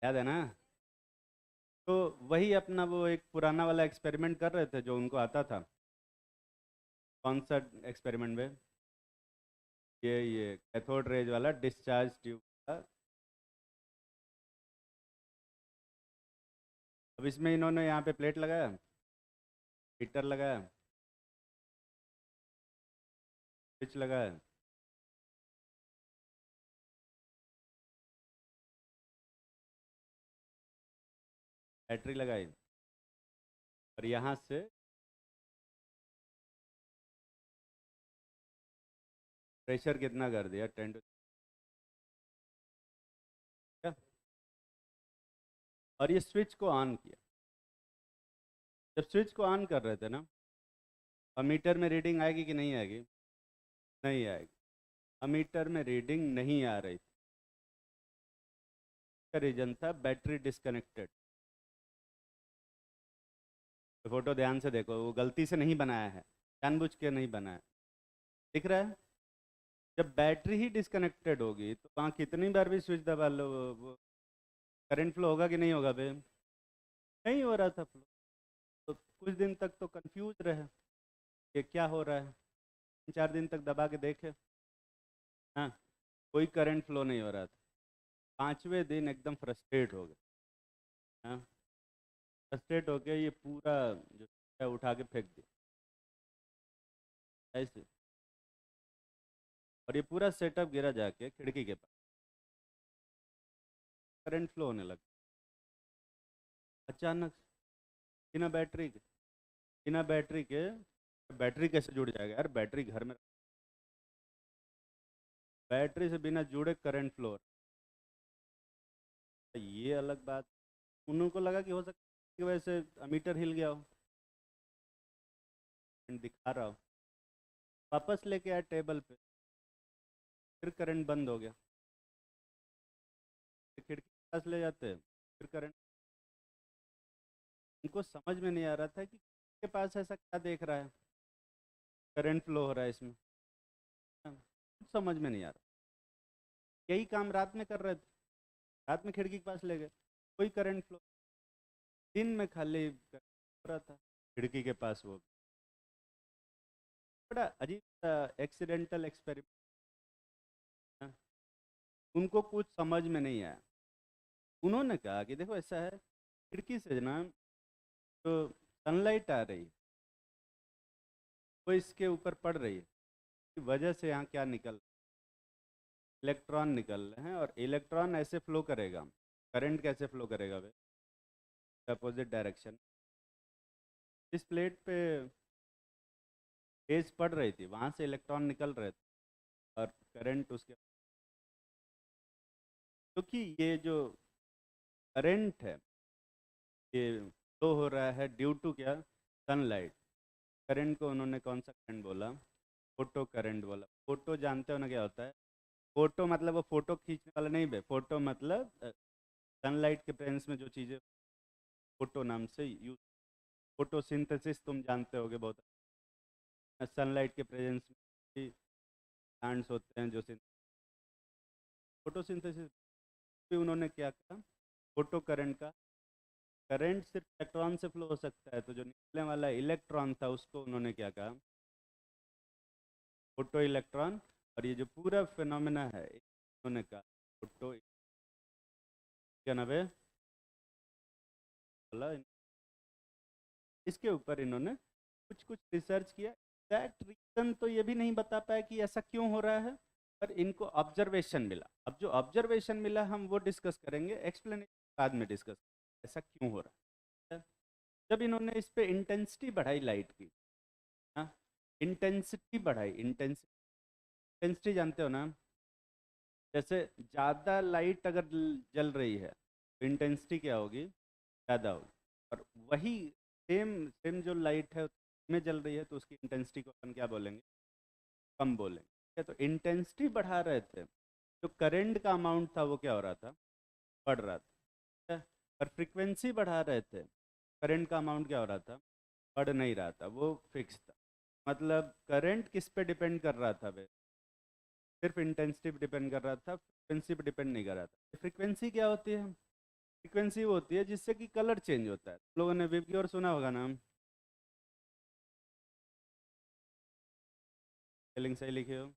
याद है ना? तो वही अपना वो एक पुराना वाला एक्सपेरिमेंट कर रहे थे जो उनको आता था। कौन सा एक्सपेरिमेंट में? ये कैथोड रेज वाला डिस्चार्ज ट्यूब का। अब इसमें इन्होंने यहाँ पे प्लेट लगाया, हीटर लगाया, स्विच लगाया, बैटरी लगाई, और यहाँ से प्रेशर कितना कर दिया, 10 टू, और ये स्विच को ऑन किया। जब स्विच को ऑन कर रहे थे ना, अमीटर में रीडिंग आएगी कि नहीं आएगी? नहीं आएगी। अमीटर में रीडिंग नहीं आ रही थी। का रीजन था बैटरी डिस्कनेक्टेड। तो फोटो ध्यान से देखो, वो गलती से नहीं बनाया है, जानबूझ के नहीं बनाया। दिख रहा है? जब बैटरी ही डिस्कनेक्टेड होगी तो वहाँ कितनी बार भी स्विच दबा लो, वो करंट फ्लो होगा कि नहीं होगा बे? नहीं हो रहा था फ्लो। तो कुछ दिन तक तो कंफ्यूज रहे कि क्या हो रहा है। 3 4 दिन तक दबा के देखे, हाँ, कोई करंट फ्लो नहीं हो रहा था। 5वें दिन एकदम फ्रस्ट्रेट हो गए। हाँ, फ्रस्ट्रेट होके ये पूरा जो है उठा के फेंक दिया ऐसे, और ये पूरा सेटअप गिरा जाके खिड़की के पास। करंट फ्लो होने लगा अचानक से, बिना बैटरी के। बिना बैटरी के, बैटरी कैसे जुड़ जाएगा यार? बैटरी घर में, बैटरी से बिना जुड़े करंट फ्लो। ये अलग बात। उन्हों को लगा कि हो सकता है कि वैसे अमीटर हिल गया हो, दिखा रहा हो। वापस लेके आए टेबल पे, फिर करंट बंद हो गया। फिर खिड़की के पास ले जाते, फिर करंट। उनको समझ में नहीं आ रहा था कि के पास ऐसा क्या देख रहा है, करंट फ्लो हो रहा है इसमें। हाँ, कुछ समझ में नहीं आ रहा। यही काम रात में कर रहे थे, रात में खिड़की के पास ले गए, कोई करंट फ्लो। दिन में खाली करंट हो रहा था खिड़की के पास। वो बड़ा अजीब एक्सीडेंटल एक्सपेरिमेंट। उनको कुछ समझ में नहीं आया। उन्होंने कहा कि देखो ऐसा है, खिड़की से ना तो सनलाइट आ रही है, वो इसके ऊपर पड़ रही है, की वजह से यहाँ क्या निकल, इलेक्ट्रॉन निकल रहे हैं, और इलेक्ट्रॉन ऐसे फ्लो करेगा। करंट कैसे फ्लो करेगा वे? Opposite direction. इस प्लेट पे रेज पड़ रही थी, वहाँ से इलेक्ट्रॉन निकल रहे थे, और करंट उसके, क्योंकि ये जो करंट है ये फ्लो हो रहा है ड्यू टू क्या? सनलाइट। करंट को उन्होंने कौन सा करंट बोला? फोटो करंट बोला। फोटो जानते हो ना क्या होता है? फोटो मतलब वो फोटो खींचने वाला नहीं बे, फोटो मतलब सनलाइट के प्रेजेंस में जो चीज़ें फोटो नाम से यूज। फोटोसिंथेसिस तुम जानते होगे बहुत। सनलाइट के प्रेजेंस में भी प्लांट्स होते हैं जो फोटोसिंथेसिस भी उन्होंने क्या कहा? फोटो करंट का। करंट सिर्फ इलेक्ट्रॉन से फ्लो हो सकता है, तो जो निकलने वाला इलेक्ट्रॉन था उसको उन्होंने क्या कहा? Photo electron. और ये जो पूरा फिनोमेना है उन्होंने कहा फोटो, क्या नाम है बोला? इसके ऊपर इन्होंने कुछ कुछ रिसर्च किया। दैट रीजन तो ये भी नहीं बता पाया कि ऐसा क्यों हो रहा है, पर इनको ऑब्जर्वेशन मिला। अब जो ऑब्जर्वेशन मिला हम वो डिस्कस करेंगे, एक्सप्लेनेशन बाद में डिस्कस, ऐसा क्यों हो रहा है। जब इन्होंने इस पे इंटेंसिटी बढ़ाई लाइट की, हाँ, इंटेंसिटी बढ़ाई, इंटेंसिटी जानते हो ना? जैसे ज़्यादा लाइट अगर जल रही है तो इंटेंसिटी क्या होगी? ज़्यादा होगी। और वही सेम सेम जो लाइट है में जल रही है तो उसकी इंटेंसिटी को अपन क्या बोलेंगे? कम बोलेंगे। ठीक है, तो इंटेंसिटी बढ़ा रहे थे, जो करंट का अमाउंट था वो क्या हो रहा था? बढ़ रहा था। ठीक है? और फ्रीक्वेंसी बढ़ा रहे थे, करंट का अमाउंट क्या हो रहा था? बढ़ नहीं रहा था, वो फिक्स था। मतलब करंट किस पे डिपेंड कर रहा था वे? सिर्फ इंटेंसिटी पे डिपेंड कर रहा था, फ्रीक्वेंसी पे डिपेंड नहीं कर रहा था। फ्रीक्वेंसी क्या होती है? फ्रीक्वेंसी वो होती है जिससे कि कलर चेंज होता है। लोगों ने विबग्योर सुना होगा नाम, स्पेलिंग सही लिखे हो।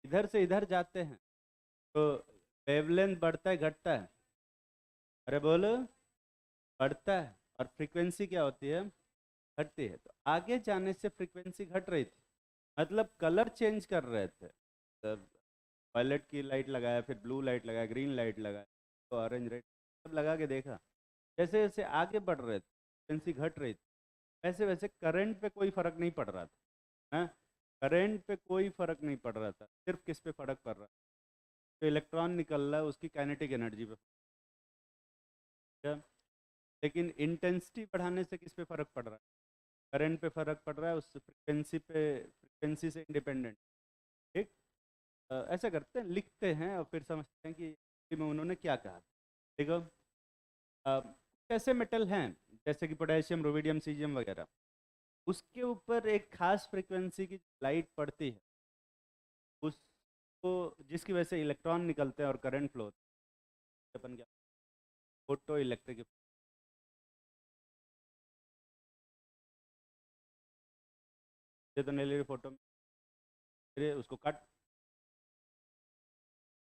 इधर से इधर जाते हैं तो वेवलेंथ बढ़ता है घटता है? अरे बोलो, बढ़ता है। और फ्रीक्वेंसी क्या होती है? घटती है। तो आगे जाने से फ्रीक्वेंसी घट रही थी, मतलब कलर चेंज कर रहे थे। तब वायलेट की लाइट लगाया, फिर ब्लू लाइट लगाया, ग्रीन लाइट लगाया, तो ऑरेंज रेड सब लगा के देखा। जैसे जैसे आगे बढ़ रहे थे फ्रीक्वेंसी घट रही थी, वैसे वैसे करंट पे कोई फर्क नहीं पड़ रहा था। हाँ, करंट पे कोई फर्क नहीं पड़ रहा था, सिर्फ किस पे फर्क पड़ रहा था? जो इलेक्ट्रॉन निकल रहा है उसकी काइनेटिक एनर्जी पे। क्या? लेकिन इंटेंसिटी बढ़ाने से किस पे फर्क पड़ रहा है? करंट पे फर्क पड़ रहा है, उस फ्रिक्वेंसी पे, फ्रिक्वेंसी से इंडिपेंडेंट। ठीक। ऐसा करते हैं, लिखते हैं और फिर समझते हैं कि में उन्होंने क्या कहा। देखो, कुछ ऐसे मेटल हैं जैसे कि पोटेशियम, रुबिडियम, सीजियम वगैरह, उसके ऊपर एक खास फ्रिक्वेंसी की लाइट पड़ती है, उसको जिसकी वजह से इलेक्ट्रॉन निकलते हैं और करंट फ्लो होता है। अपन क्या, फोटो इलेक्ट्रिक। ये तो नहीं ले फोटो में, फिर उसको काट,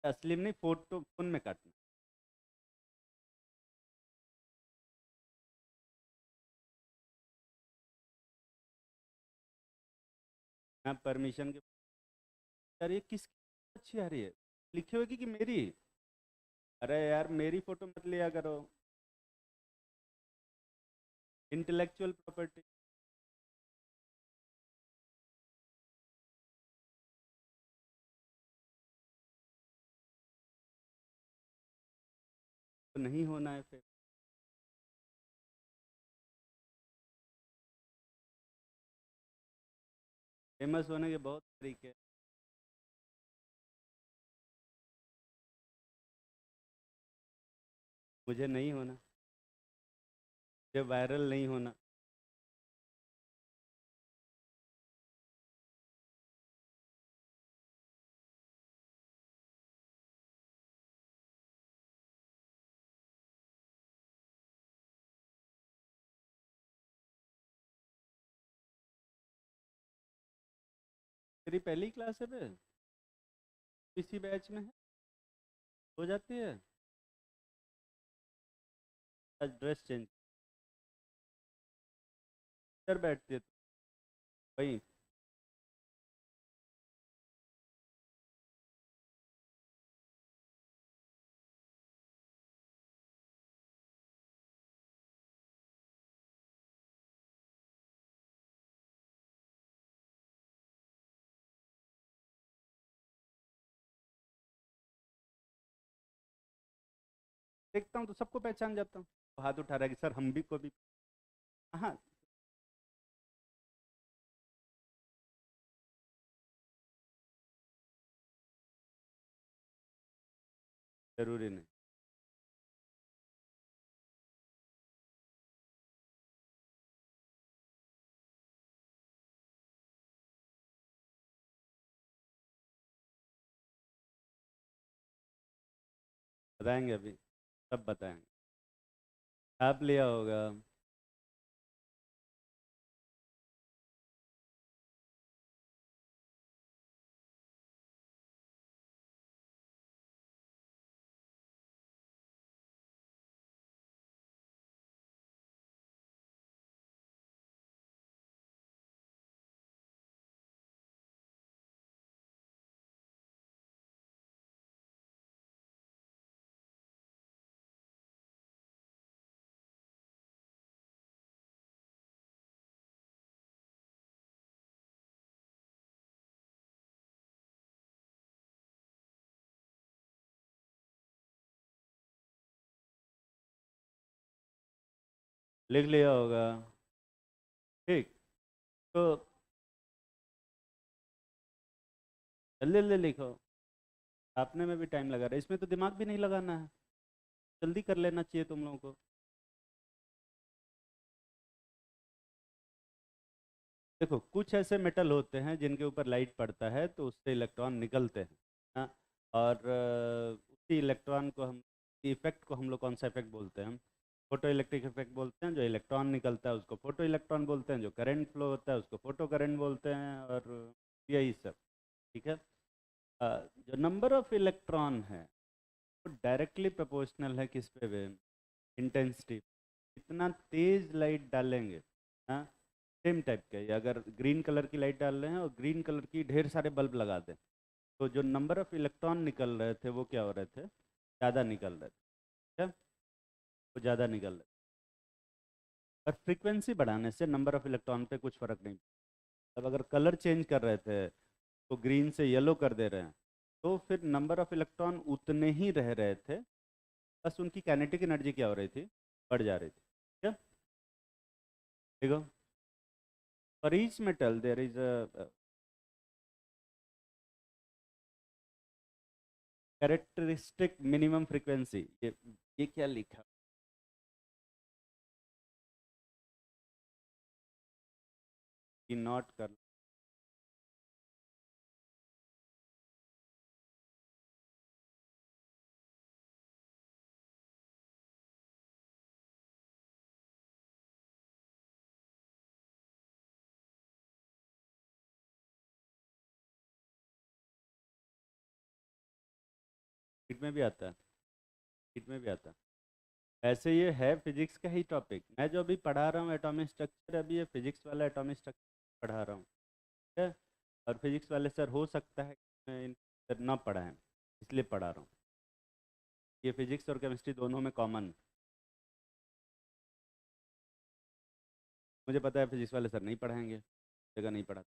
असली में नहीं, फोटो फोन में काटना। हाँ, परमिशन के। यार ये किसकी अच्छी आ रही है, लिखी होगी कि मेरी? अरे यार मेरी फोटो मत लिया करो। इंटेलेक्चुअल प्रॉपर्टी तो नहीं होना है फिर। फेमस होने के बहुत तरीके हैं। मुझे नहीं होना, मुझे वायरल नहीं होना। तेरी पहली क्लास है बे, इसी बैच में है, हो जाती है। आज ड्रेस चेंज, इधर बैठती है तो वही। देखता हूँ तो सबको पहचान जाता हूँ। हाथ उठा रहा है कि सर हम भी को भी। हाँ, जरूरी नहीं। बताएंगे अभी, सब बताएंगे। आप लिया होगा। लिख लिया होगा। ठीक। तो जल्दी जल्दी लिखो, छापने में भी टाइम लगा रहा है, इसमें तो दिमाग भी नहीं लगाना है, जल्दी कर लेना चाहिए तुम लोगों को। देखो, कुछ ऐसे मेटल होते हैं जिनके ऊपर लाइट पड़ता है तो उससे इलेक्ट्रॉन निकलते हैं। हाँ, और उसी इलेक्ट्रॉन को हम इफेक्ट को हम लोग कौन सा इफेक्ट बोलते हैं? फोटो इलेक्ट्रिक इफेक्ट बोलते हैं। जो इलेक्ट्रॉन निकलता है उसको फोटो इलेक्ट्रॉन बोलते हैं, जो करंट फ्लो होता है उसको फोटो करंट बोलते हैं, और यही सब। ठीक है। जो नंबर ऑफ इलेक्ट्रॉन है वो डायरेक्टली प्रोपोर्शनल है किस पे? इंटेंसिटी। इतना तेज लाइट डालेंगे, हाँ, सेम टाइप के, अगर ग्रीन कलर की लाइट डाल रहे हैं और ग्रीन कलर की ढेर सारे बल्ब लगा दें, तो जो नंबर ऑफ इलेक्ट्रॉन निकल रहे थे वो क्या हो रहे थे? ज़्यादा निकल रहे थे। क्या? वो ज़्यादा निकल रहे थे। पर फ्रीक्वेंसी बढ़ाने से नंबर ऑफ इलेक्ट्रॉन पे कुछ फ़र्क नहीं। अब अगर कलर चेंज कर रहे थे तो ग्रीन से येलो कर दे रहे हैं, तो फिर नंबर ऑफ इलेक्ट्रॉन उतने ही रह रहे थे, बस उनकी काइनेटिक एनर्जी क्या हो रही थी? बढ़ जा रही थी। क्या? देखो, for each metal there is a characteristic minimum frequency. ये क्या लिखा? कि नॉट कर। हिट में भी आता है, हिट में भी आता है। ऐसे ये है फिजिक्स का ही टॉपिक। मैं जो अभी पढ़ा रहा हूँ एटॉमिक स्ट्रक्चर, अभी ये फिजिक्स वाला एटॉमिक स्ट्रक्चर पढ़ा रहा हूँ। ठीक है। और फिजिक्स वाले सर हो सकता है कि मैं सर ना पढ़ाएं, इसलिए पढ़ा रहा हूँ। ये फिजिक्स और केमिस्ट्री दोनों में कॉमन। मुझे पता है फिजिक्स वाले सर नहीं पढ़ाएंगे, जगह नहीं पढ़ा।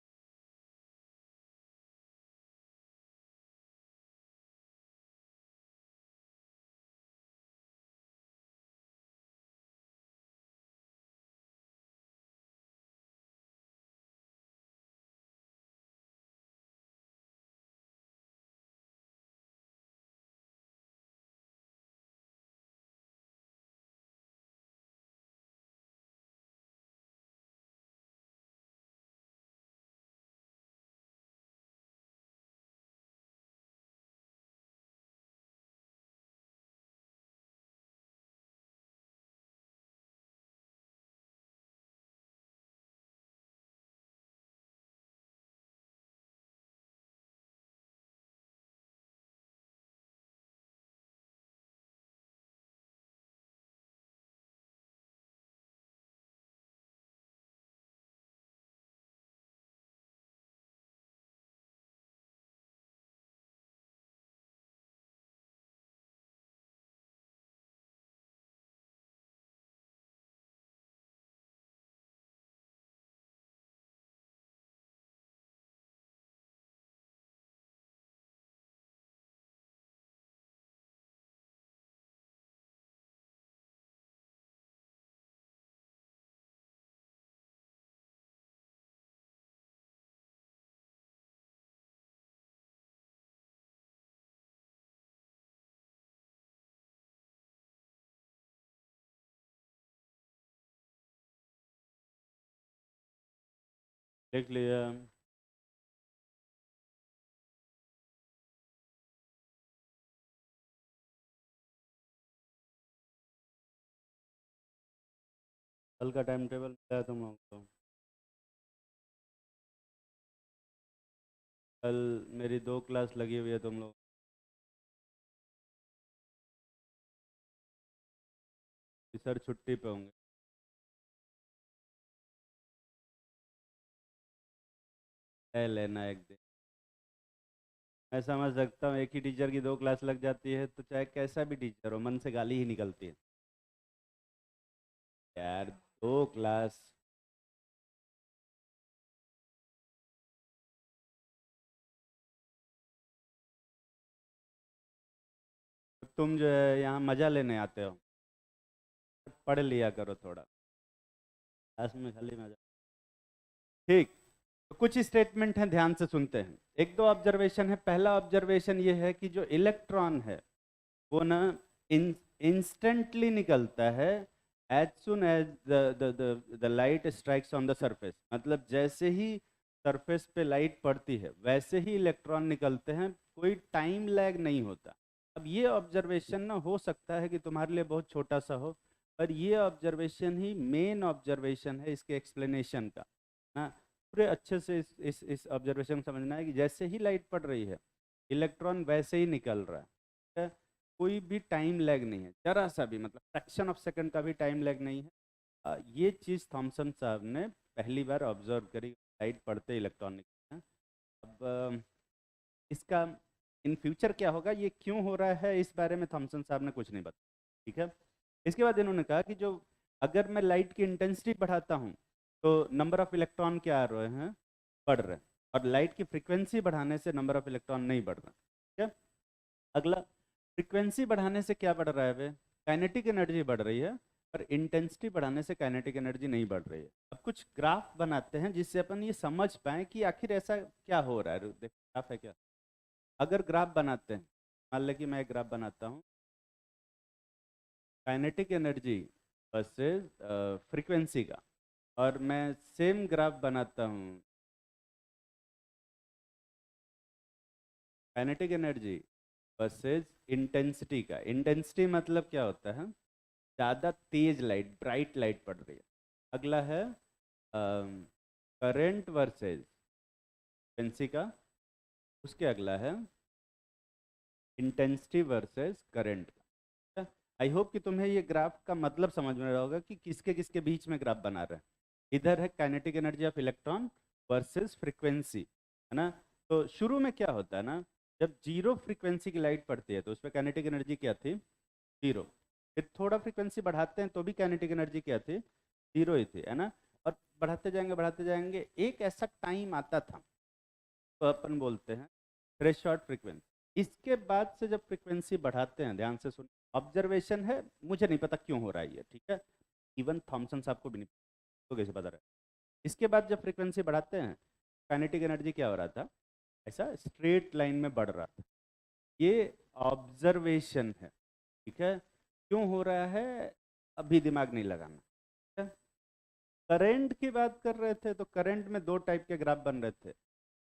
देख लिया। कल का टाइम टेबल मिला है तुम लोग को? कल मेरी 2 क्लास लगी हुई है तुम लोग। सर छुट्टी पे होंगे। है लेना एक दिन। मैं समझ सकता हूँ, एक ही टीचर की 2 क्लास लग जाती है तो चाहे कैसा भी टीचर हो मन से गाली ही निकलती है। यार 2 क्लास। तुम जो है यहाँ मज़ा लेने आते हो, पढ़ लिया करो थोड़ा, क्लास में खाली मज़ा। ठीक। तो कुछ स्टेटमेंट हैं, ध्यान से सुनते हैं। एक दो ऑब्जर्वेशन है। पहला ऑब्जर्वेशन ये है कि जो इलेक्ट्रॉन है वो ना इंस्टेंटली निकलता है as soon as the light strikes on the surface. मतलब जैसे ही सरफेस पे लाइट पड़ती है वैसे ही इलेक्ट्रॉन निकलते हैं, कोई टाइम लैग नहीं होता। अब ये ऑब्जर्वेशन ना हो सकता है कि तुम्हारे लिए बहुत छोटा सा हो, पर ये ऑब्जर्वेशन ही मेन ऑब्जर्वेशन है इसके एक्सप्लेनेशन का ना। पूरे अच्छे से इस ऑब्जर्वेशन को समझना है कि जैसे ही लाइट पड़ रही है इलेक्ट्रॉन वैसे ही निकल रहा है, ठीक है? कोई भी टाइम लैग नहीं है, जरा सा भी, मतलब फ्रैक्शन ऑफ सेकंड का भी टाइम लैग नहीं है। ये चीज़ थॉमसन साहब ने पहली बार ऑब्जर्व करी, लाइट पड़ते इलेक्ट्रॉन निकलते हैं। अब इसका इन फ्यूचर क्या होगा, ये क्यों हो रहा है, इस बारे में थॉमसन साहब ने कुछ नहीं बताया, ठीक है। इसके बाद इन्होंने कहा कि जो अगर मैं लाइट की इंटेंसिटी बढ़ाता हूँ तो नंबर ऑफ इलेक्ट्रॉन क्या आ रहे हैं, बढ़ रहे हैं, और लाइट की फ्रीक्वेंसी बढ़ाने से नंबर ऑफ इलेक्ट्रॉन नहीं बढ़ रहे, ठीक है। अगला, फ्रीक्वेंसी बढ़ाने से क्या बढ़ रहा है वे, काइनेटिक एनर्जी बढ़ रही है, पर इंटेंसिटी बढ़ाने से काइनेटिक एनर्जी नहीं बढ़ रही है। अब कुछ ग्राफ बनाते हैं जिससे अपन ये समझ पाएं कि आखिर ऐसा क्या हो रहा है। देखो ग्राफ है क्या, अगर ग्राफ बनाते हैं, मान लें कि मैं एक ग्राफ बनाता हूँ काइनेटिक एनर्जी वर्सेस फ्रीक्वेंसी का, और मैं सेम ग्राफ बनाता हूँ काइनेटिक एनर्जी वर्सेस इंटेंसिटी का। इंटेंसिटी मतलब क्या होता है, ज़्यादा तेज लाइट, ब्राइट लाइट पड़ रही है। अगला है करंट वर्सेस फ्रीक्वेंसी का, उसके अगला है इंटेंसिटी वर्सेस करंट का। आई होप कि तुम्हें ये ग्राफ का मतलब समझ में रहा होगा कि किसके किसके बीच में ग्राफ बना रहे हैं। इधर है kinetic energy of electron versus frequency, है ना। तो शुरू में क्या होता है ना, जब जीरो फ्रीक्वेंसी की लाइट पड़ती है तो उस पर काइनेटिक एनर्जी क्या थी, जीरो। फिर थोड़ा फ्रीक्वेंसी बढ़ाते हैं तो भी काइनेटिक एनर्जी क्या थी, जीरो ही थी, है ना। और बढ़ाते जाएंगे, एक ऐसा टाइम आता था तो अपन बोलते हैं थ्रेशोल्ड फ्रीक्वेंसी। इसके बाद से जब फ्रीक्वेंसी बढ़ाते हैं, ध्यान से सुन, ऑब्जर्वेशन है, मुझे नहीं पता क्यों हो रहा है ये, ठीक है, इवन थॉमसन साहब को भी नहीं तो कैसे पता रहा। इसके बाद जब फ्रीक्वेंसी बढ़ाते हैं, काइनेटिक एनर्जी क्या हो रहा था, ऐसा स्ट्रेट लाइन में बढ़ रहा था। ये ऑब्जर्वेशन है, ठीक है। क्यों हो रहा है अभी दिमाग नहीं लगाना, ठीक है। करंट की बात कर रहे थे तो करंट में दो टाइप के ग्राफ बन रहे थे।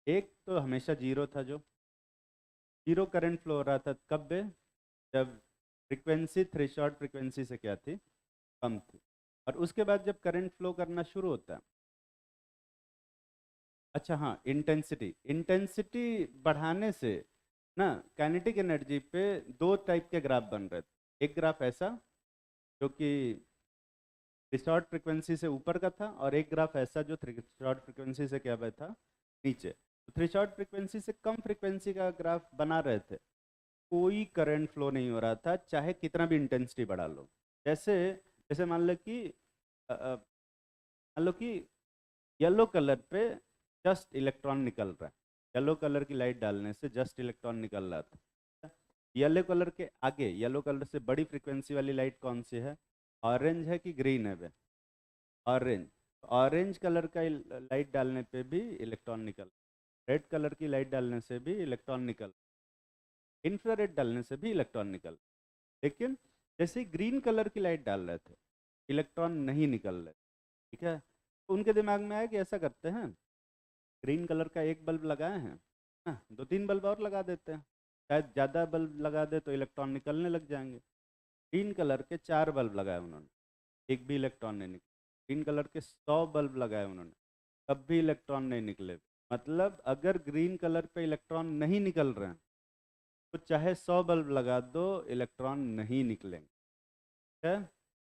एक तो हमेशा जीरो था, जो जीरो करंट फ्लो हो रहा था, कब बे, जब फ्रीक्वेंसी थ्रेशोल्ड फ्रीक्वेंसी से क्या थी, कम थी। और उसके बाद जब करंट फ्लो करना शुरू होता है, अच्छा हाँ, इंटेंसिटी इंटेंसिटी बढ़ाने से ना काइनेटिक एनर्जी पे दो टाइप के ग्राफ बन रहे थे। एक ग्राफ ऐसा जो कि थ्रेशोल्ड फ्रीक्वेंसी से ऊपर का था, और एक ग्राफ ऐसा जो थ्रेशोल्ड फ्रीक्वेंसी से क्या था, नीचे। तो थ्रेशोल्ड फ्रीक्वेंसी से कम फ्रीक्वेंसी का ग्राफ बना रहे थे, कोई करंट फ्लो नहीं हो रहा था, चाहे कितना भी इंटेंसिटी बढ़ा लो। जैसे जैसे मान लो कि येलो कलर पे जस्ट इलेक्ट्रॉन निकल रहा है, येलो कलर की लाइट डालने से जस्ट इलेक्ट्रॉन निकल रहा था। येलो कलर के आगे, येलो कलर से बड़ी फ्रीक्वेंसी वाली लाइट कौन सी है, ऑरेंज है कि ग्रीन है वे, ऑरेंज। ऑरेंज कलर का लाइट डालने पे भी इलेक्ट्रॉन निकल, रेड कलर की लाइट डालने से भी इलेक्ट्रॉन निकल, इंफ्रारेड डालने से भी इलेक्ट्रॉन निकल। लेकिन जैसे ही ग्रीन कलर की लाइट डाल रहे थे, इलेक्ट्रॉन नहीं निकल रहे, ठीक है। तो उनके दिमाग में आया कि ऐसा करते हैं, ग्रीन कलर का एक बल्ब लगाए हैं, हाँ, दो तीन बल्ब और लगा देते हैं, शायद ज़्यादा बल्ब लगा दे तो इलेक्ट्रॉन निकलने लग जाएंगे। ग्रीन कलर के 4 बल्ब लगाए उन्होंने, एक भी इलेक्ट्रॉन नहीं निकले। ग्रीन कलर के 100 बल्ब लगाए उन्होंने, तब भी इलेक्ट्रॉन नहीं निकले। मतलब अगर ग्रीन कलर पे इलेक्ट्रॉन नहीं निकल रहे हैं तो चाहे 100 बल्ब लगा दो, इलेक्ट्रॉन नहीं निकलेंगे, ठीक है।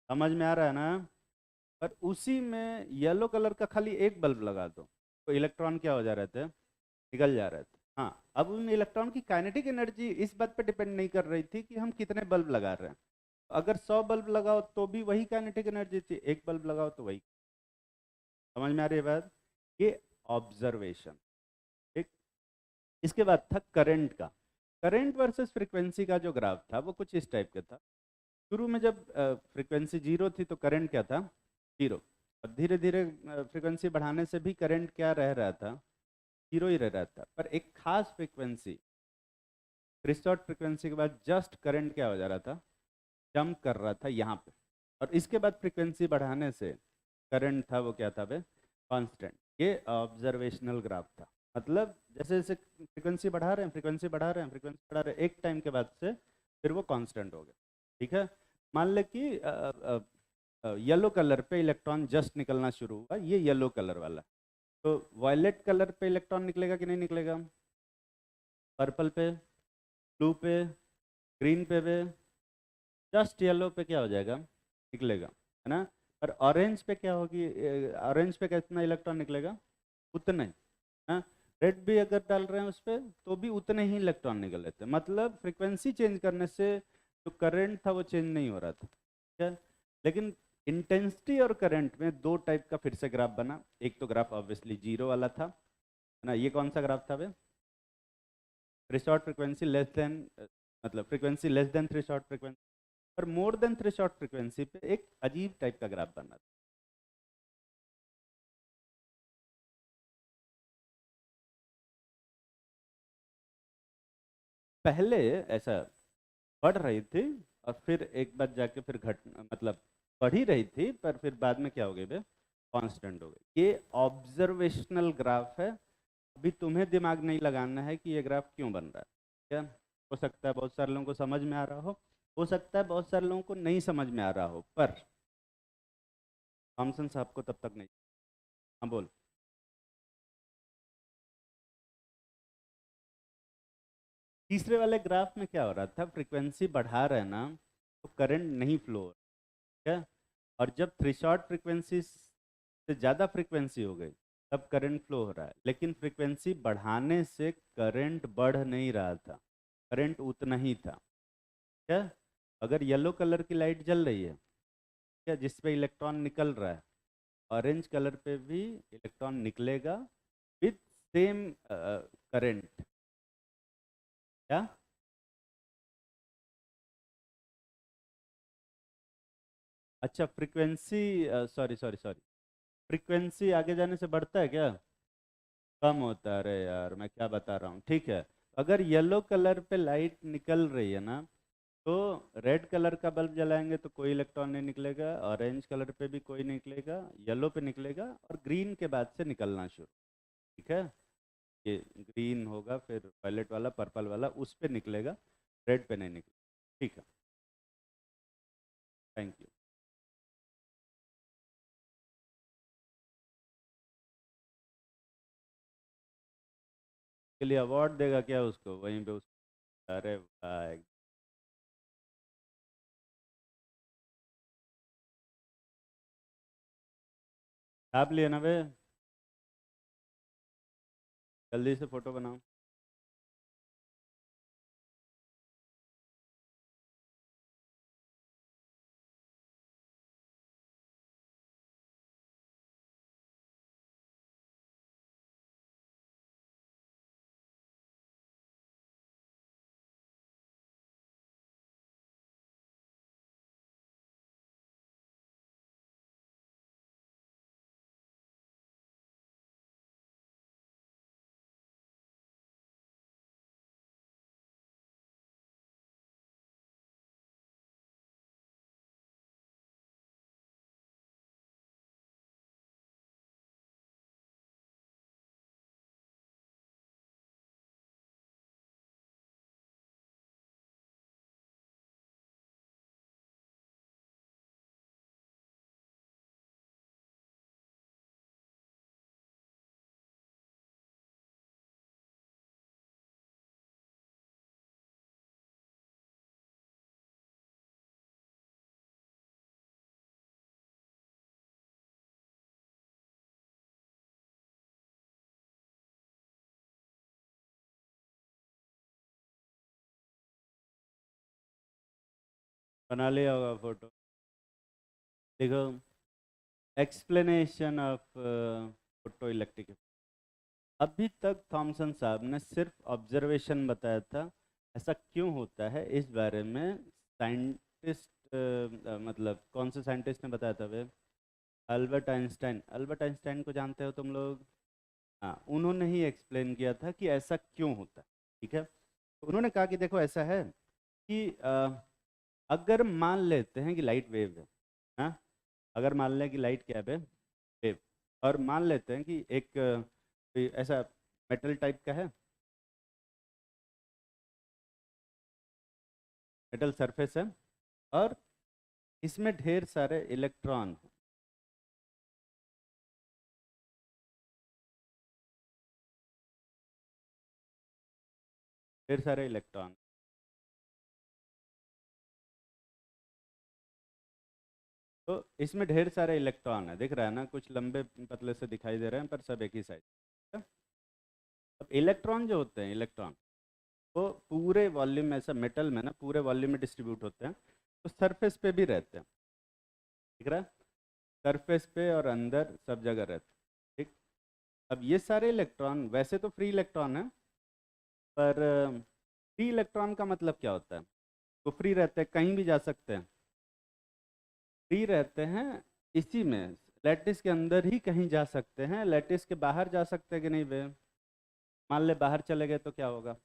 समझ में आ रहा है ना। पर उसी में येलो कलर का खाली एक बल्ब लगा दो तो इलेक्ट्रॉन क्या हो जा रहे थे, निकल जा रहे थे। हाँ, अब उन इलेक्ट्रॉन की काइनेटिक एनर्जी इस बात पे डिपेंड नहीं कर रही थी कि हम कितने बल्ब लगा रहे हैं। अगर 100 बल्ब लगाओ तो भी वही काइनेटिक एनर्जी थी, एक बल्ब लगाओ तो वही। समझ में आ रही है बात, ये ऑब्जर्वेशन। ठीक, इसके बाद था करंट का। करंट वर्सेस फ्रीक्वेंसी का जो ग्राफ था वो कुछ इस टाइप का था। शुरू में जब फ्रीक्वेंसी जीरो थी तो करंट क्या था, जीरो। और धीरे धीरे फ्रीक्वेंसी बढ़ाने से भी करंट क्या रह रहा था, जीरो ही रह रहा था। पर एक खास फ्रीक्वेंसी, थ्रेशोल्ड फ्रीक्वेंसी के बाद जस्ट करंट क्या हो जा रहा था, जंप कर रहा था यहाँ पे। और इसके बाद फ्रीक्वेंसी बढ़ाने से करंट था वो क्या था वे, कांस्टेंट। ये ऑब्जर्वेशनल ग्राफ था। मतलब जैसे जैसे फ्रीक्वेंसी बढ़ा रहे हैं, फ्रीक्वेंसी बढ़ा रहे हैं, फ्रीक्वेंसी बढ़ा रहे हैं, एक टाइम के बाद से फिर वो कांस्टेंट हो गया। ठीक है, मान ले कि येलो कलर पे इलेक्ट्रॉन जस्ट निकलना शुरू हुआ, ये येलो कलर वाला, तो वायलेट कलर पे इलेक्ट्रॉन निकलेगा कि नहीं निकलेगा? पर्पल पे, ब्लू पे, ग्रीन पे जस्ट येलो पे क्या हो जाएगा? निकलेगा, है ना। पर ऑरेंज पे क्या होगी? ऑरेंज पे कितना इलेक्ट्रॉन निकलेगा? उतना ही, हाँ। रेड भी अगर डाल रहे हैं उस पर तो भी उतने ही इलेक्ट्रॉन निकल लेते हैं। मतलब फ्रीक्वेंसी चेंज करने से जो करंट था वो चेंज नहीं हो रहा था, ठीक है। लेकिन इंटेंसिटी और करंट में दो टाइप का फिर से ग्राफ बना। एक तो ग्राफ ऑब्वियसली जीरो वाला था, है ना। ये कौन सा ग्राफ था वे? थ्रेशोल्ड फ्रीक्वेंसी लेस देन, मतलब frequency less than threshold frequency, और मोर देन थ्रेशोल्ड फ्रीक्वेंसी पे एक अजीब टाइप का ग्राफ बना। पहले ऐसा बढ़ रही थी और फिर एक बार जाके फिर घट, मतलब बढ़ ही रही थी, पर फिर बाद में क्या हो गई? वे कांस्टेंट हो गई। ये ऑब्जर्वेशनल ग्राफ है। अभी तुम्हें दिमाग नहीं लगाना है कि ये ग्राफ क्यों बन रहा है, क्या। हो सकता है बहुत सारे लोगों को समझ में आ रहा हो सकता है बहुत सारे लोगों को नहीं समझ में आ रहा हो, पर थॉमसन साहब को तब तक नहीं। हाँ बोल। तीसरे वाले ग्राफ में क्या हो रहा था? फ्रीक्वेंसी बढ़ा रहे हैं ना, तो करंट नहीं फ्लो हो रहा है। और जब थ्रेशोल्ड फ्रीक्वेंसी से ज़्यादा फ्रीक्वेंसी हो गई तब करंट फ्लो हो रहा है, लेकिन फ्रीक्वेंसी बढ़ाने से करंट बढ़ नहीं रहा था, करंट उतना ही था, क्या। अगर येलो कलर की लाइट जल रही है, क्या, जिस पे इलेक्ट्रॉन निकल रहा है, ऑरेंज कलर पे भी इलेक्ट्रॉन निकलेगा विथ सेम करंट, क्या। अच्छा, frequency, sorry sorry sorry, frequency आगे जाने से बढ़ता है क्या? कम होता है? अरे यार मैं क्या बता रहा हूँ। ठीक है, अगर येलो कलर पे लाइट निकल रही है ना, तो रेड कलर का बल्ब जलाएंगे तो कोई इलेक्ट्रॉन नहीं निकलेगा, ऑरेंज कलर पे भी कोई नहीं निकलेगा, येलो पे निकलेगा, और ग्रीन के बाद से निकलना शुरू। ठीक है, ये ग्रीन होगा, फिर वायलेट वाला, पर्पल वाला, उस पे निकलेगा, रेड पे नहीं निकलेगा। ठीक है, थैंक यू। के लिए अवार्ड देगा क्या उसको वहीं पे अरे भाई, छाप लिए ना बे, जल्दी से फोटो बनाओ। बना लिया होगा फोटो। देखो, एक्सप्लेनेशन ऑफ फोटो इलेक्ट्रिक। अभी तक थॉमसन साहब ने सिर्फ ऑब्जर्वेशन बताया था। ऐसा क्यों होता है इस बारे में साइंटिस्ट, मतलब कौन से साइंटिस्ट ने बताया था वे? Albert Einstein. अल्बर्ट आइंस्टाइन को जानते हो तुम लोग? हाँ, उन्होंने ही एक्सप्लेन किया था कि ऐसा क्यों होता है। ठीक है, तो उन्होंने कहा कि देखो ऐसा है कि अगर मान लेते हैं कि लाइट वेव है, हाँ, अगर मान लें कि लाइट क्या है? वेव। और मान लेते हैं कि एक कोई ऐसा मेटल टाइप का है, मेटल सरफेस है और इसमें ढेर सारे इलेक्ट्रॉन हैं। ढेर सारे इलेक्ट्रॉन, तो इसमें ढेर सारे इलेक्ट्रॉन है, दिख रहा है ना, कुछ लंबे पतले से दिखाई दे रहे हैं पर सब एक ही साइज। अब इलेक्ट्रॉन जो होते हैं, इलेक्ट्रॉन वो पूरे वॉल्यूम में, ऐसा मेटल में ना पूरे वॉल्यूम में डिस्ट्रीब्यूट होते हैं, तो सरफेस पे भी रहते हैं, दिख रहा है, सरफेस पे और अंदर सब जगह रहते हैं, ठीक। अब ये सारे इलेक्ट्रॉन वैसे तो फ्री इलेक्ट्रॉन है, पर फ्री इलेक्ट्रॉन का मतलब क्या होता है? तो फ्री रहते हैं, कहीं भी जा सकते हैं, फ्री रहते हैं इसी में, लैटिस के अंदर ही कहीं जा सकते हैं, लैटिस के बाहर जा सकते हैं कि नहीं वे? मान ले बाहर चले गए तो क्या होगा?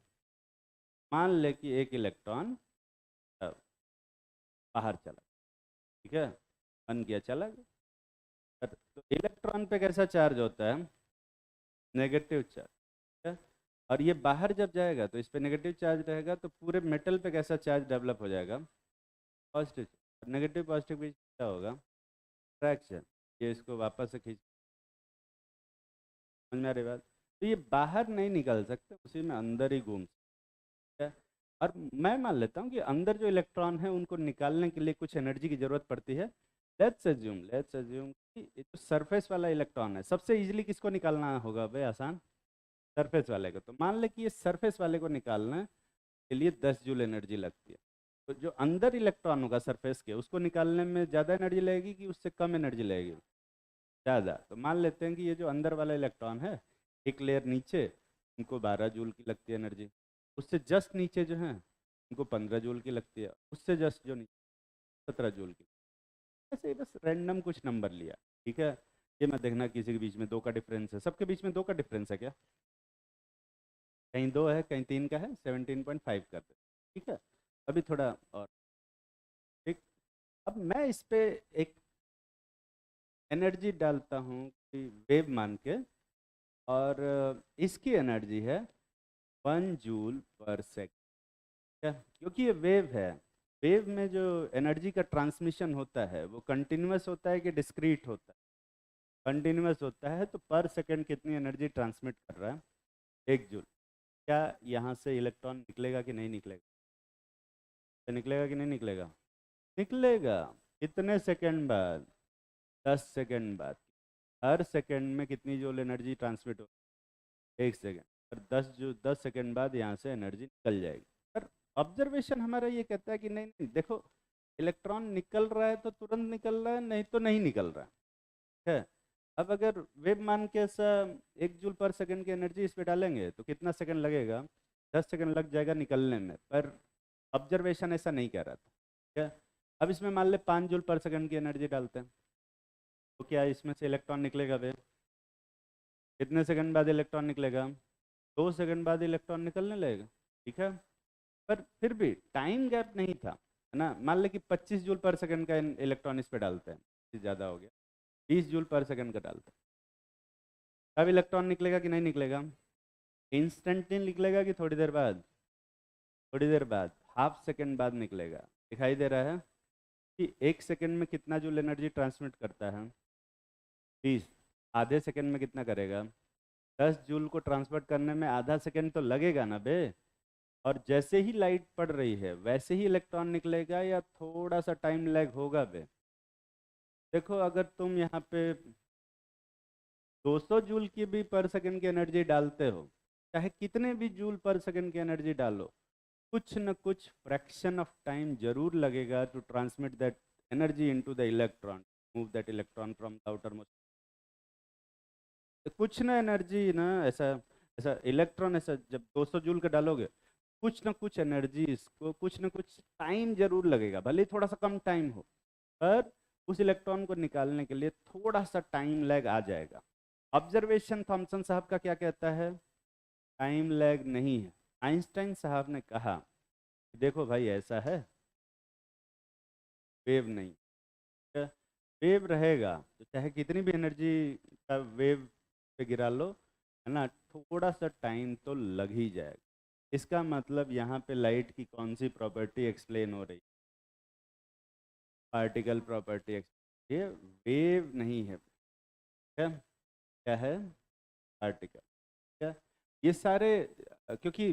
मान ले कि एक इलेक्ट्रॉन बाहर चला, ठीक है, बन गया, चला गया। तो इलेक्ट्रॉन पे कैसा चार्ज होता है? नेगेटिव चार्ज, ठीक है। और ये बाहर जब जाएगा तो इस पे नेगेटिव चार्ज रहेगा, तो पूरे मेटल पे कैसा चार्ज डेवलप हो जाएगा? पॉजिटिव। नेगेटिव पॉजिटिव बीच क्या होगा? अट्रैक्शन। ये इसको वापस से खींच, समझ में आ रही बात? तो ये बाहर नहीं निकल सकते, उसी में अंदर ही घूम सकते हैं। और मैं मान लेता हूँ कि अंदर जो इलेक्ट्रॉन है उनको निकालने के लिए कुछ एनर्जी की जरूरत पड़ती है। लेट्स अज्यूम कि ये जो सरफेस वाला इलेक्ट्रॉन है, सबसे इजीली किसको निकालना होगा भाई? आसान, सरफेस वाले को। तो मान ले कि ये सरफेस वाले को निकालने के लिए 10 जूल एनर्जी लगती है, तो जो अंदर इलेक्ट्रॉन होगा सरफेस के, उसको निकालने में ज़्यादा एनर्जी लगेगी कि उससे कम एनर्जी लगेगी? ज़्यादा। तो मान लेते हैं कि ये जो अंदर वाला इलेक्ट्रॉन है, एक लेयर नीचे, उनको 12 जूल की लगती है एनर्जी, उससे जस्ट नीचे जो है उनको 15 जूल की लगती है, उससे जस्ट जो नीचे 17 जूल की। ऐसे ही बस रैंडम कुछ नंबर लिया, ठीक है। ये मत देखना किसी के बीच में 2 का डिफरेंस है, सबके बीच में 2 का डिफरेंस है क्या? कहीं 2 है, कहीं 3 का है, 17.5 कर दे, ठीक है। अभी थोड़ा और, ठीक। अब मैं इस पे एक एनर्जी डालता हूँ कि वेव मान के, और इसकी एनर्जी है 1 जूल/सेकेंड, क्या? क्योंकि ये वेव है, वेव में जो एनर्जी का ट्रांसमिशन होता है वो कंटिन्यूअस होता है कि डिस्क्रीट होता है? कंटिन्यूअस होता है, तो पर सेकंड कितनी एनर्जी ट्रांसमिट कर रहा है? 1 जूल। क्या यहाँ से इलेक्ट्रॉन निकलेगा कि नहीं निकलेगा? तो निकलेगा कि नहीं निकलेगा? निकलेगा। कितने सेकंड बाद? 10 सेकंड बाद। हर सेकंड में कितनी जूल एनर्जी ट्रांसमिट हो? 1 सेकंड। और 10 सेकंड बाद यहाँ से एनर्जी निकल जाएगी। पर ऑब्जर्वेशन हमारा ये कहता है कि नहीं नहीं, देखो इलेक्ट्रॉन निकल रहा है तो तुरंत निकल रहा है, नहीं तो नहीं निकल रहा है। अब अगर वेव मान के ऐसा 1 जूल/सेकंड की एनर्जी इस पे डालेंगे तो कितना सेकंड लगेगा? 10 सेकंड लग जाएगा निकलने में, पर ऑब्जर्वेशन ऐसा नहीं कह रहा था, ठीक है। अब इसमें मान ले 5 जूल/सेकंड की एनर्जी डालते हैं, तो क्या इसमें से इलेक्ट्रॉन निकलेगा वे? कितने सेकंड बाद इलेक्ट्रॉन निकलेगा? 2 सेकंड बाद इलेक्ट्रॉन निकलने लगेगा, ठीक है। पर फिर भी टाइम गैप नहीं था, है ना। मान ले कि 25 जूल/सेकंड का इलेक्ट्रॉन इस पे डालते हैं, ज़्यादा हो गया, 20 जूल/सेकंड का डालते हैं, अब इलेक्ट्रॉन निकलेगा कि नहीं निकलेगा? इंस्टेंटली निकलेगा कि थोड़ी देर बाद? थोड़ी देर बाद, हाफ सेकंड बाद निकलेगा। दिखाई दे रहा है कि 1 सेकंड में कितना जूल एनर्जी ट्रांसमिट करता है? 20। आधे सेकंड में कितना करेगा? 10 जूल को ट्रांसफर करने में आधा सेकंड तो लगेगा ना बे। और जैसे ही लाइट पड़ रही है वैसे ही इलेक्ट्रॉन निकलेगा या थोड़ा सा टाइम लैग होगा बे? देखो अगर तुम यहाँ पे 200 जूल की भी पर सेकंड की एनर्जी डालते हो, चाहे कितने भी जूल/सेकंड की एनर्जी डालो, कुछ न कुछ फ्रैक्शन ऑफ टाइम जरूर लगेगा to transmit that energy into the electron, move that electron from the outermost. कुछ ना एनर्जी ना, ऐसा ऐसा इलेक्ट्रॉन, ऐसा जब 200 जूल का डालोगे, कुछ ना कुछ एनर्जी, इसको कुछ ना कुछ टाइम जरूर लगेगा, भले ही थोड़ा सा कम टाइम हो, पर उस इलेक्ट्रॉन को निकालने के लिए थोड़ा सा टाइम लैग आ जाएगा। ऑब्जर्वेशन थॉमसन साहब का क्या कहता है? टाइम लैग नहीं है। आइंस्टाइन साहब ने कहा देखो भाई ऐसा है, वेव नहीं है। वेव रहेगा तो चाहे कितनी भी एनर्जी का वेव पे गिरा लो, है ना, थोड़ा सा टाइम तो लग ही जाएगा। इसका मतलब यहाँ पे लाइट की कौन सी प्रॉपर्टी एक्सप्लेन हो रही है? Particle property. ये वेव नहीं है क्या? क्या है? पार्टिकल। क्या ये सारे क्योंकि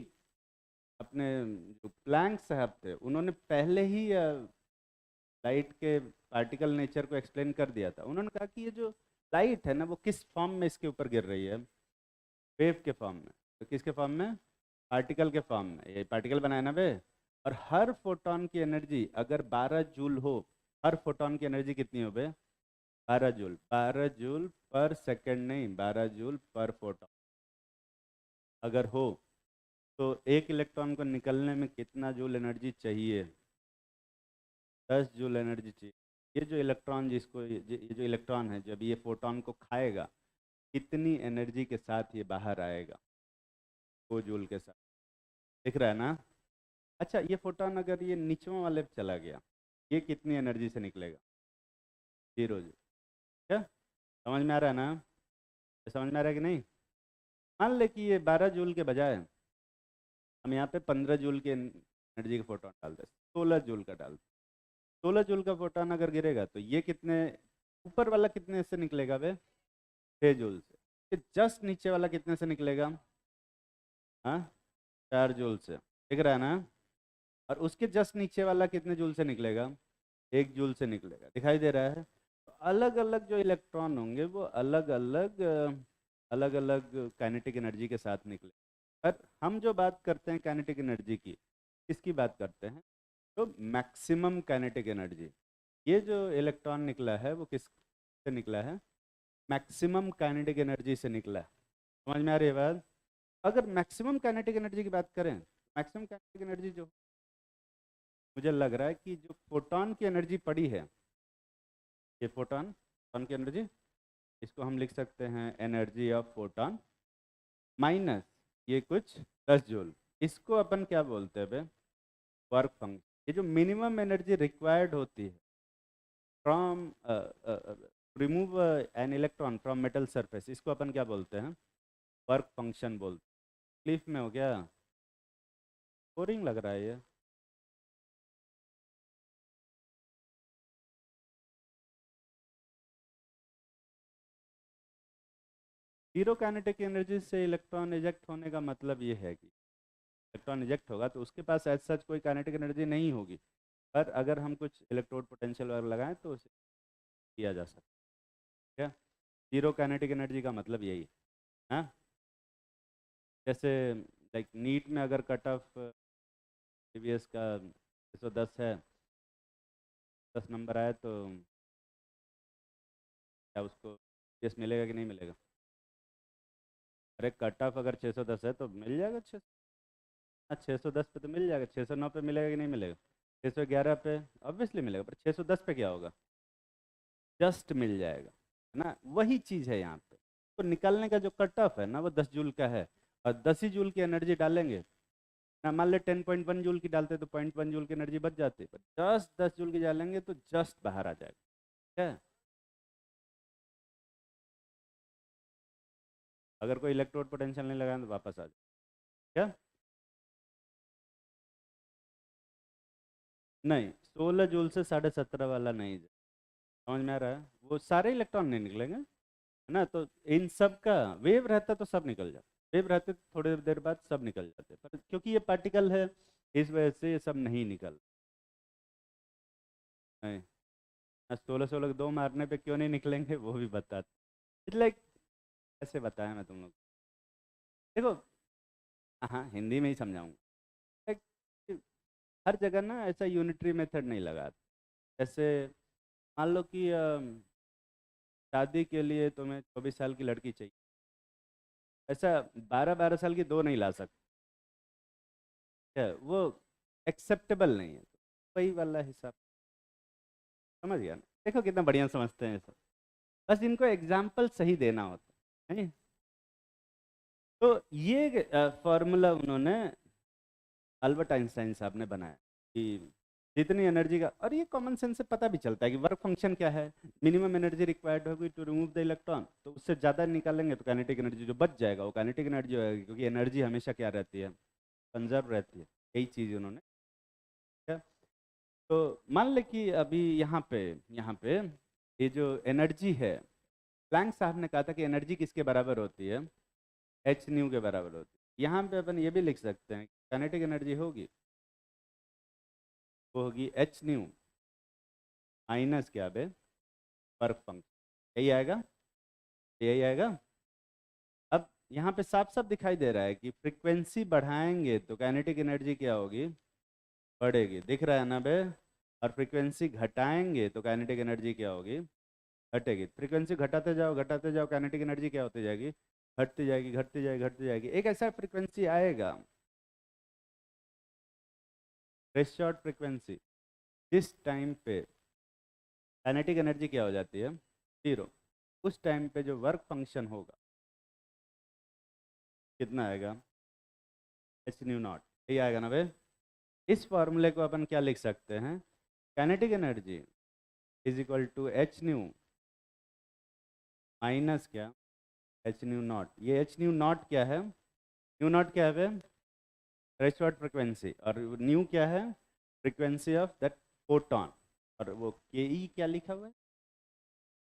अपने जो प्लैंक साहब थे उन्होंने पहले ही लाइट के पार्टिकल नेचर को एक्सप्लेन कर दिया था। उन्होंने कहा कि ये जो लाइट है ना वो किस फॉर्म में इसके ऊपर गिर रही है? वेव के फॉर्म में। तो किसके फॉर्म में? पार्टिकल के फॉर्म में। ये पार्टिकल बनाया ना वे। और हर फोटोन की एनर्जी अगर 12 जूल हो, हर फोटोन की एनर्जी कितनी हो बे? 12 जूल। 12 जूल पर सेकंड नहीं, 12 जूल पर फोटोन अगर हो तो एक इलेक्ट्रॉन को निकलने में कितना जूल एनर्जी चाहिए? 10 जूल एनर्जी चाहिए। ये जो इलेक्ट्रॉन जिसको ये जो इलेक्ट्रॉन है जब ये फोटोन को खाएगा कितनी एनर्जी के साथ ये बाहर आएगा? 2 जूल के साथ। दिख रहा है ना? अच्छा, ये फोटोन अगर ये नीचों वाले पे चला गया ये कितनी एनर्जी से निकलेगा? 0 जूल। क्या समझ में आ रहा है ना? समझ में आ रहा है कि नहीं? मान ले कि ये 12 जूल के बजाय हम यहाँ पे 15 जूल के एनर्जी का फोटोन डाल दें, 16 जूल का डाल दें। 16 जूल का फोटोन अगर गिरेगा तो ये कितने ऊपर वाला कितने से निकलेगा वे? 6 जूल से। फिर जस्ट नीचे वाला कितने से निकलेगा? हाँ, 4 जूल से। दिख रहा है ना? और उसके जस्ट नीचे वाला कितने जूल से निकलेगा? 1 जूल से निकलेगा। दिखाई दे रहा है? तो अलग अलग जो इलेक्ट्रॉन होंगे वो अलग अलग काइनेटिक एनर्जी के साथ निकले। पर हम जो बात करते हैं काइनेटिक एनर्जी की, किसकी बात करते हैं? तो मैक्सिमम काइनेटिक एनर्जी। ये जो इलेक्ट्रॉन निकला है वो किस से निकला है? मैक्सिमम काइनेटिक एनर्जी से निकला है। समझ में आ रही है बात? अगर मैक्सिमम काइनेटिक एनर्जी की बात करें, मैक्सिमम काइनेटिक एनर्जी जो मुझे लग रहा है कि जो फोटोन की एनर्जी पड़ी है, ये फोटोन की एनर्जी, इसको हम लिख सकते हैं एनर्जी ऑफ फोटोन माइनस ये कुछ 10 जूल। इसको अपन क्या बोलते हैं बे? Work function. ये जो मिनिमम एनर्जी रिक्वायर्ड होती है from remove an electron from metal surface, इसको अपन क्या बोलते हैं? वर्क फंक्शन बोलते हैं। क्लिफ में हो गया? बोरिंग लग रहा है ये? जीरो काइनेटिक एनर्जी से इलेक्ट्रॉन इजेक्ट होने का मतलब ये है कि इलेक्ट्रॉन इजेक्ट होगा तो उसके पास एज सच कोई काइनेटिक एनर्जी नहीं होगी, पर अगर हम कुछ इलेक्ट्रोड पोटेंशियल वगैरह लगाएं तो उसे किया जा सकता है। जीरो काइनेटिक एनर्जी का मतलब यही है। हाँ? जैसे लाइक नीट में अगर कट ऑफ प्रीवियस का 610 है, 10 नंबर आए तो क्या उसको प्रीवियस मिलेगा कि नहीं मिलेगा? अरे कट ऑफ अगर 610 है तो मिल जाएगा 6। हाँ, 610 पे तो मिल जाएगा। 609 पे मिलेगा कि नहीं मिलेगा? 611 पे ऑब्वियसली मिलेगा, पर 610 पे क्या होगा? जस्ट मिल जाएगा, है ना? वही चीज़ है यहाँ पे। तो निकालने का जो कट ऑफ है ना वो 10 जूल का है, और 10 ही जूल की एनर्जी डालेंगे ना। मान ले 10.1 जूल की डालते तो 0.1 जूल की एनर्जी बच जाती है, पर जस्ट 10 जूल की डालेंगे तो जस्ट बाहर आ जाएगा। क्या है? अगर कोई इलेक्ट्रोड पोटेंशियल नहीं लगाए तो वापस आ जाए। क्या? नहीं, 16 जूल से 17.5 वाला नहीं। समझ में आ रहा है? वो सारे इलेक्ट्रॉन नहीं निकलेंगे, है ना? तो इन सब का वेव रहता तो सब निकल जाता। वेव रहते तो थोड़ी देर बाद सब निकल जाते, पर क्योंकि ये पार्टिकल है इस वजह से ये सब नहीं निकल। नहीं, 16 दो मारने पे क्यों नहीं निकलेंगे वो भी बताते। इट्स लाइक कैसे बताया मैं तुम लोग? देखो, हाँ हिंदी में ही समझाऊंगा। Like, हर जगह ना ऐसा यूनिटरी मेथड नहीं लगा। जैसे मान लो कि शादी के लिए तुम्हें 24 साल की लड़की चाहिए, ऐसा 12-12 साल की दो नहीं ला सकते। क्या वो एक्सेप्टेबल नहीं है? वही वाला हिसाब। समझ गया ना? देखो कितना बढ़िया समझते हैं सब। बस इनको एग्जाम्पल सही देना होता है। तो ये फॉर्मूला उन्होंने अल्बर्ट आइंस्टाइन साहब ने बनाया कि जितनी एनर्जी का, और ये कॉमन सेंस से पता भी चलता है कि वर्क फंक्शन क्या है। मिनिमम एनर्जी रिक्वायर्ड होगी टू रिमूव द इलेक्ट्रॉन, तो उससे ज़्यादा निकालेंगे तो काइनेटिक एनर्जी जो बच जाएगा वो काइनेटिक एनर्जी होगी, क्योंकि एनर्जी हमेशा क्या रहती है? कंजर्व रहती है, यही चीज़ उन्होंने किया। तो मान ले कि अभी यहाँ पे ये जो एनर्जी है, प्लैंक साहब ने कहा था कि एनर्जी किसके बराबर होती है, एच न्यू के बराबर होती है। यहाँ पे अपन ये भी लिख सकते हैं काइनेटिक एनर्जी होगी, वो होगी एच न्यू माइनस क्या बे, वर्क फंक्शन, यही आएगा, यही आएगा। अब यहाँ पे साफ साफ दिखाई दे रहा है कि फ्रीक्वेंसी बढ़ाएंगे तो काइनेटिक एनर्जी क्या होगी, बढ़ेगी, दिख रहा है ना बे। और फ्रीक्वेंसी घटाएंगे तो काइनेटिक एनर्जी क्या होगी, घटेगी। फ्रीक्वेंसी घटाते जाओ, काइनेटिक एनर्जी क्या होती जाएगी, घटती जाएगी, घटती जाएगी, घटती जाएगी। एक ऐसा फ्रीक्वेंसी आएगा, शॉर्ट फ्रीक्वेंसी, जिस टाइम पे काइनेटिक एनर्जी क्या हो जाती है, जीरो। उस टाइम पे जो वर्क फंक्शन होगा कितना आएगा, एच न्यू नॉट, यही आएगा ना भाई। इस फॉर्मूले को अपन क्या लिख सकते हैं, kinetic energy is equal to h nu minus क्या, एच न्यू नॉट। ये एच न्यू नॉट क्या है, न्यू नॉट क्या है, थ्रेशोल्ड फ्रिक्वेंसी, और न्यू क्या है, फ्रीक्वेंसी ऑफ दैट फोटॉन, और वो के ई क्या लिखा हुआ है,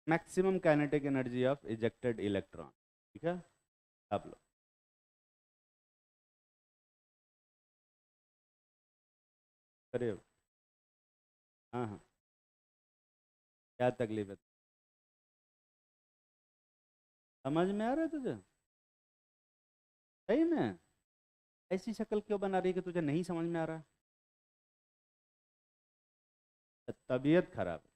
maximum kinetic energy of ejected electron. ठीक है, आप लो करिए। हाँ हाँ, क्या तकलीफ है, समझ में आ रहा है तुझे, सही में। ऐसी शक्ल क्यों बना रही है कि तुझे नहीं समझ में आ रहा है, तबीयत खराब है।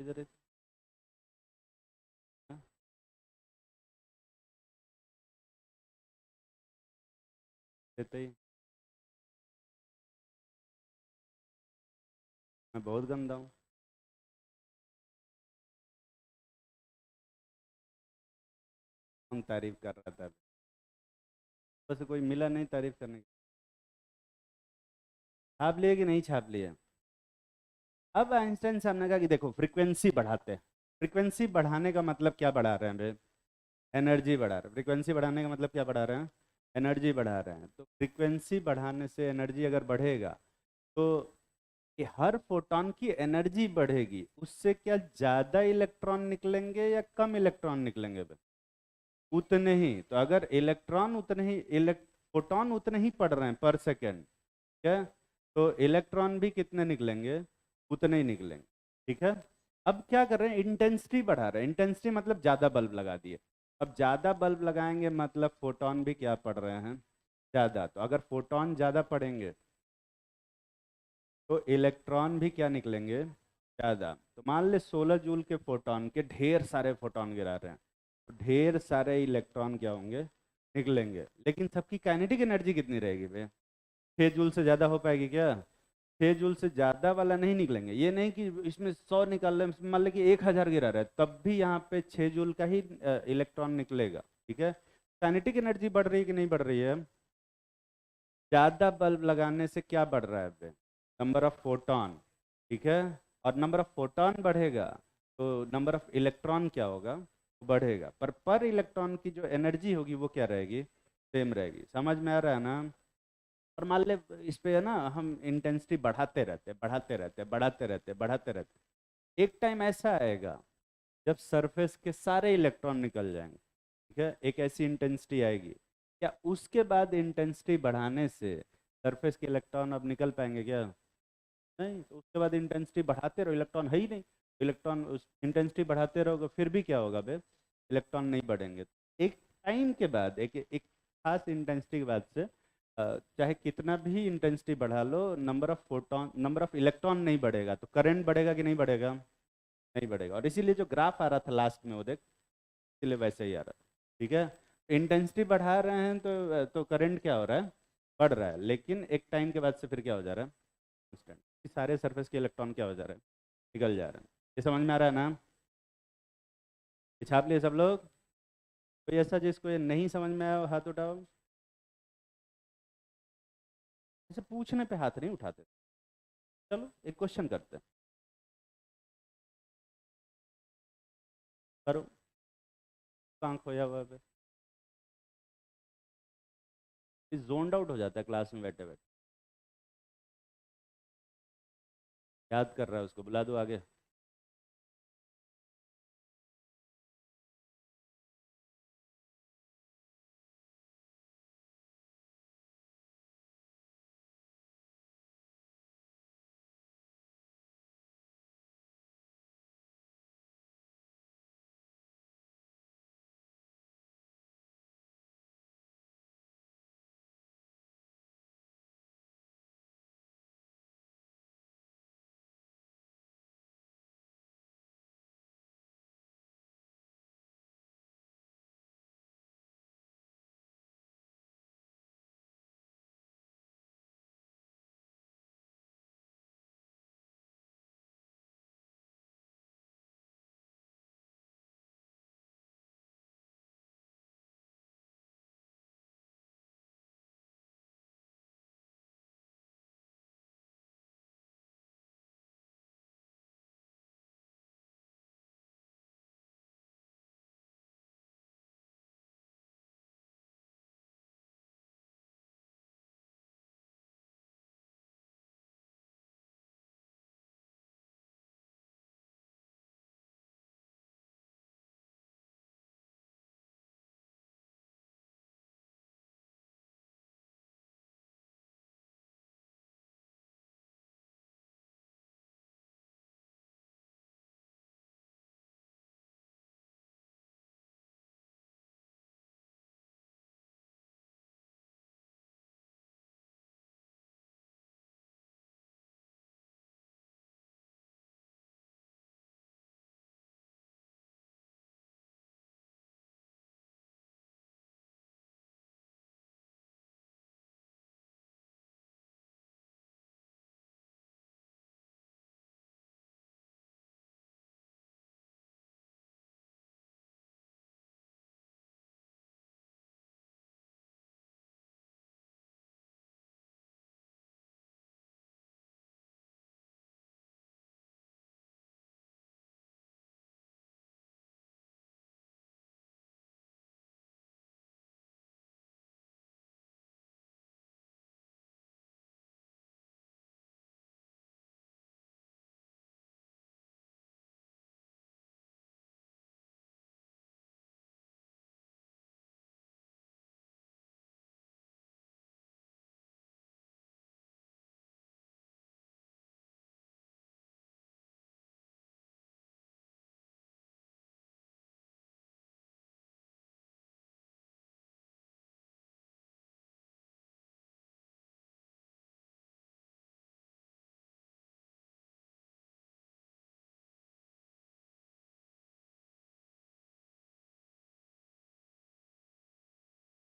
इधर हाँ, देते ही मैं बहुत गंदा हूँ, हम तारीफ कर रहा था, बस कोई मिला नहीं तारीफ करने की। छाप लिए कि नहीं छाप लिए। अब आइंस्टाइन साहब ने कहा कि देखो फ्रीक्वेंसी बढ़ाते हैं, फ्रीक्वेंसी बढ़ाने का मतलब क्या बढ़ा रहे हैं भाई, एनर्जी बढ़ा रहे हैं। फ्रीक्वेंसी बढ़ाने का मतलब क्या बढ़ा रहे हैं, एनर्जी बढ़ा रहे हैं। तो फ्रीक्वेंसी बढ़ाने से एनर्जी अगर बढ़ेगा तो कि हर फोटॉन की एनर्जी बढ़ेगी, उससे क्या ज़्यादा इलेक्ट्रॉन निकलेंगे या कम इलेक्ट्रॉन निकलेंगे भाई, उतने ही। तो अगर इलेक्ट्रॉन उतने ही फोटॉन उतने ही पड़ रहे हैं पर सेकेंड, क्या, तो इलेक्ट्रॉन भी कितने निकलेंगे, उतने ही निकलेंगे। ठीक है, अब क्या कर रहे हैं, इंटेंसिटी बढ़ा रहे हैं। इंटेंसिटी मतलब ज़्यादा बल्ब लगा दिए। अब ज़्यादा बल्ब लगाएंगे मतलब फोटॉन भी क्या पड़ रहे हैं, ज़्यादा। तो अगर फोटॉन ज़्यादा पड़ेंगे तो इलेक्ट्रॉन भी क्या निकलेंगे, ज़्यादा। तो मान ले 16 जूल के फोटॉन के ढेर सारे फोटॉन गिरा रहे हैं, तो ढेर सारे इलेक्ट्रॉन क्या होंगे, निकलेंगे। लेकिन सबकी काइनेटिक एनर्जी कितनी रहेगी भाई, 6 जूल से ज़्यादा हो पाएगी क्या, 6 जूल से ज़्यादा वाला नहीं निकलेंगे। ये नहीं कि इसमें 100 निकाल रहे हैं, मान लें कि 1000 गिरा रहा है, तब भी यहाँ पे 6 जूल का ही इलेक्ट्रॉन निकलेगा। ठीक है, काइनेटिक एनर्जी बढ़ रही है कि नहीं बढ़ रही है, ज़्यादा बल्ब लगाने से क्या बढ़ रहा है, नंबर ऑफ फोटॉन। ठीक है, और नंबर ऑफ फोटॉन बढ़ेगा तो नंबर ऑफ इलेक्ट्रॉन क्या होगा, बढ़ेगा, पर इलेक्ट्रॉन की जो एनर्जी होगी वो क्या रहेगी, सेम रहेगी। समझ में आ रहा है ना। और मान ले इस पे है ना, हम इंटेंसिटी बढ़ाते रहते बढ़ाते रहते बढ़ाते रहते बढ़ाते रहते, एक टाइम ऐसा आएगा जब सरफेस के सारे इलेक्ट्रॉन निकल जाएंगे। ठीक है, एक ऐसी इंटेंसिटी आएगी। क्या उसके बाद इंटेंसिटी बढ़ाने से सरफेस के इलेक्ट्रॉन अब निकल पाएंगे क्या? नहीं। तो उसके बाद इंटेंसिटी बढ़ाते रहो, इलेक्ट्रॉन है ही नहीं। इलेक्ट्रॉन उस इंटेंसिटी बढ़ाते रहोगे फिर भी क्या होगा बे, इलेक्ट्रॉन नहीं बढ़ेंगे। एक टाइम के बाद, एक एक खास इंटेंसिटी के बाद से चाहे कितना भी इंटेंसिटी बढ़ा लो, number of photon, number of electron नहीं बढ़ेगा। तो करंट बढ़ेगा कि नहीं बढ़ेगा? नहीं बढ़ेगा। और इसीलिए जो ग्राफ आ रहा था लास्ट में वो देख, इसलिए वैसे ही आ रहा था। ठीक है, इंटेंसिटी बढ़ा रहे हैं तो करंट क्या हो रहा है, बढ़ रहा है। लेकिन एक टाइम के बाद से फिर क्या हो जा रहा है, कांस्टेंट। सारे सरफेस के इलेक्ट्रॉन क्या हो जा रहे हैं, निकल जा रहे हैं। ये समझ में आ रहा है ना? ये छाप लिए सब लोग? कोई ऐसा जिसको ये नहीं समझ में आया हो, हाथ उठाओ। ऐसे पूछने पे हाथ नहीं उठाते। चलो एक क्वेश्चन करते हैं, करो। आंख खोया हुआ है, जोन्ड आउट हो जाता है क्लास में बैठे बैठे। याद कर रहा है उसको, बुला दो आगे।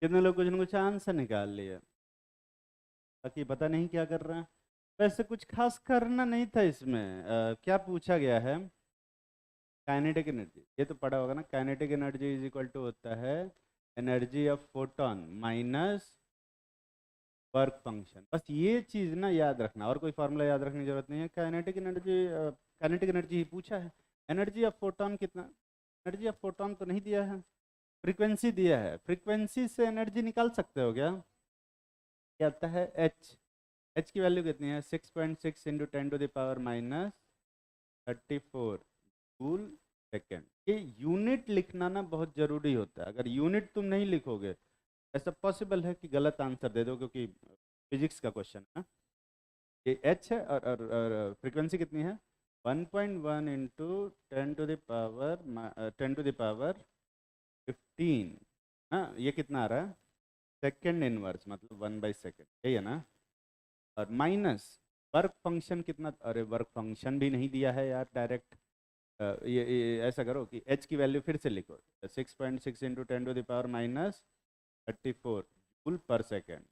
कितने लोग कुछ ना कुछ आंसर निकाल लिए, बाकी पता नहीं क्या कर रहे हैं। वैसे कुछ खास करना नहीं था इसमें। क्या पूछा गया है, काइनेटिक एनर्जी, ये तो पढ़ा होगा ना। Kinetic energy is equal to होता है energy of photon minus work function. बस ये चीज़ ना याद रखना, और कोई फार्मूला याद रखने की जरूरत नहीं है। काइनेटिक एनर्जी, काइनेटिक एनर्जी ही पूछा है। एनर्जी ऑफ फोटोन कितना, एनर्जी ऑफ फोटोन तो नहीं दिया है, फ्रीक्वेंसी दिया है। फ्रीक्वेंसी से एनर्जी निकाल सकते हो क्या आता है एच। एच की वैल्यू कितनी है 6.6 इंटू 10⁻−34 जूल सेकेंड। ये यूनिट लिखना ना बहुत ज़रूरी होता है। अगर यूनिट तुम नहीं लिखोगे, ऐसा पॉसिबल है कि गलत आंसर दे दो, क्योंकि फिजिक्स का क्वेश्चन है ना। ये एच है और फ्रीक्वेंसी कितनी है 1.1 इंटू 10⁻15। हाँ, ये कितना आ रहा है सेकेंड इनवर्स, मतलब 1/सेकेंड, यही है ना। और माइनस वर्क फंक्शन कितना, अरे वर्क फंक्शन भी नहीं दिया है यार डायरेक्ट। ये ऐसा करो कि h की वैल्यू फिर से लिखो 6.6 इंटू 10⁻34 जूल पर सेकेंड,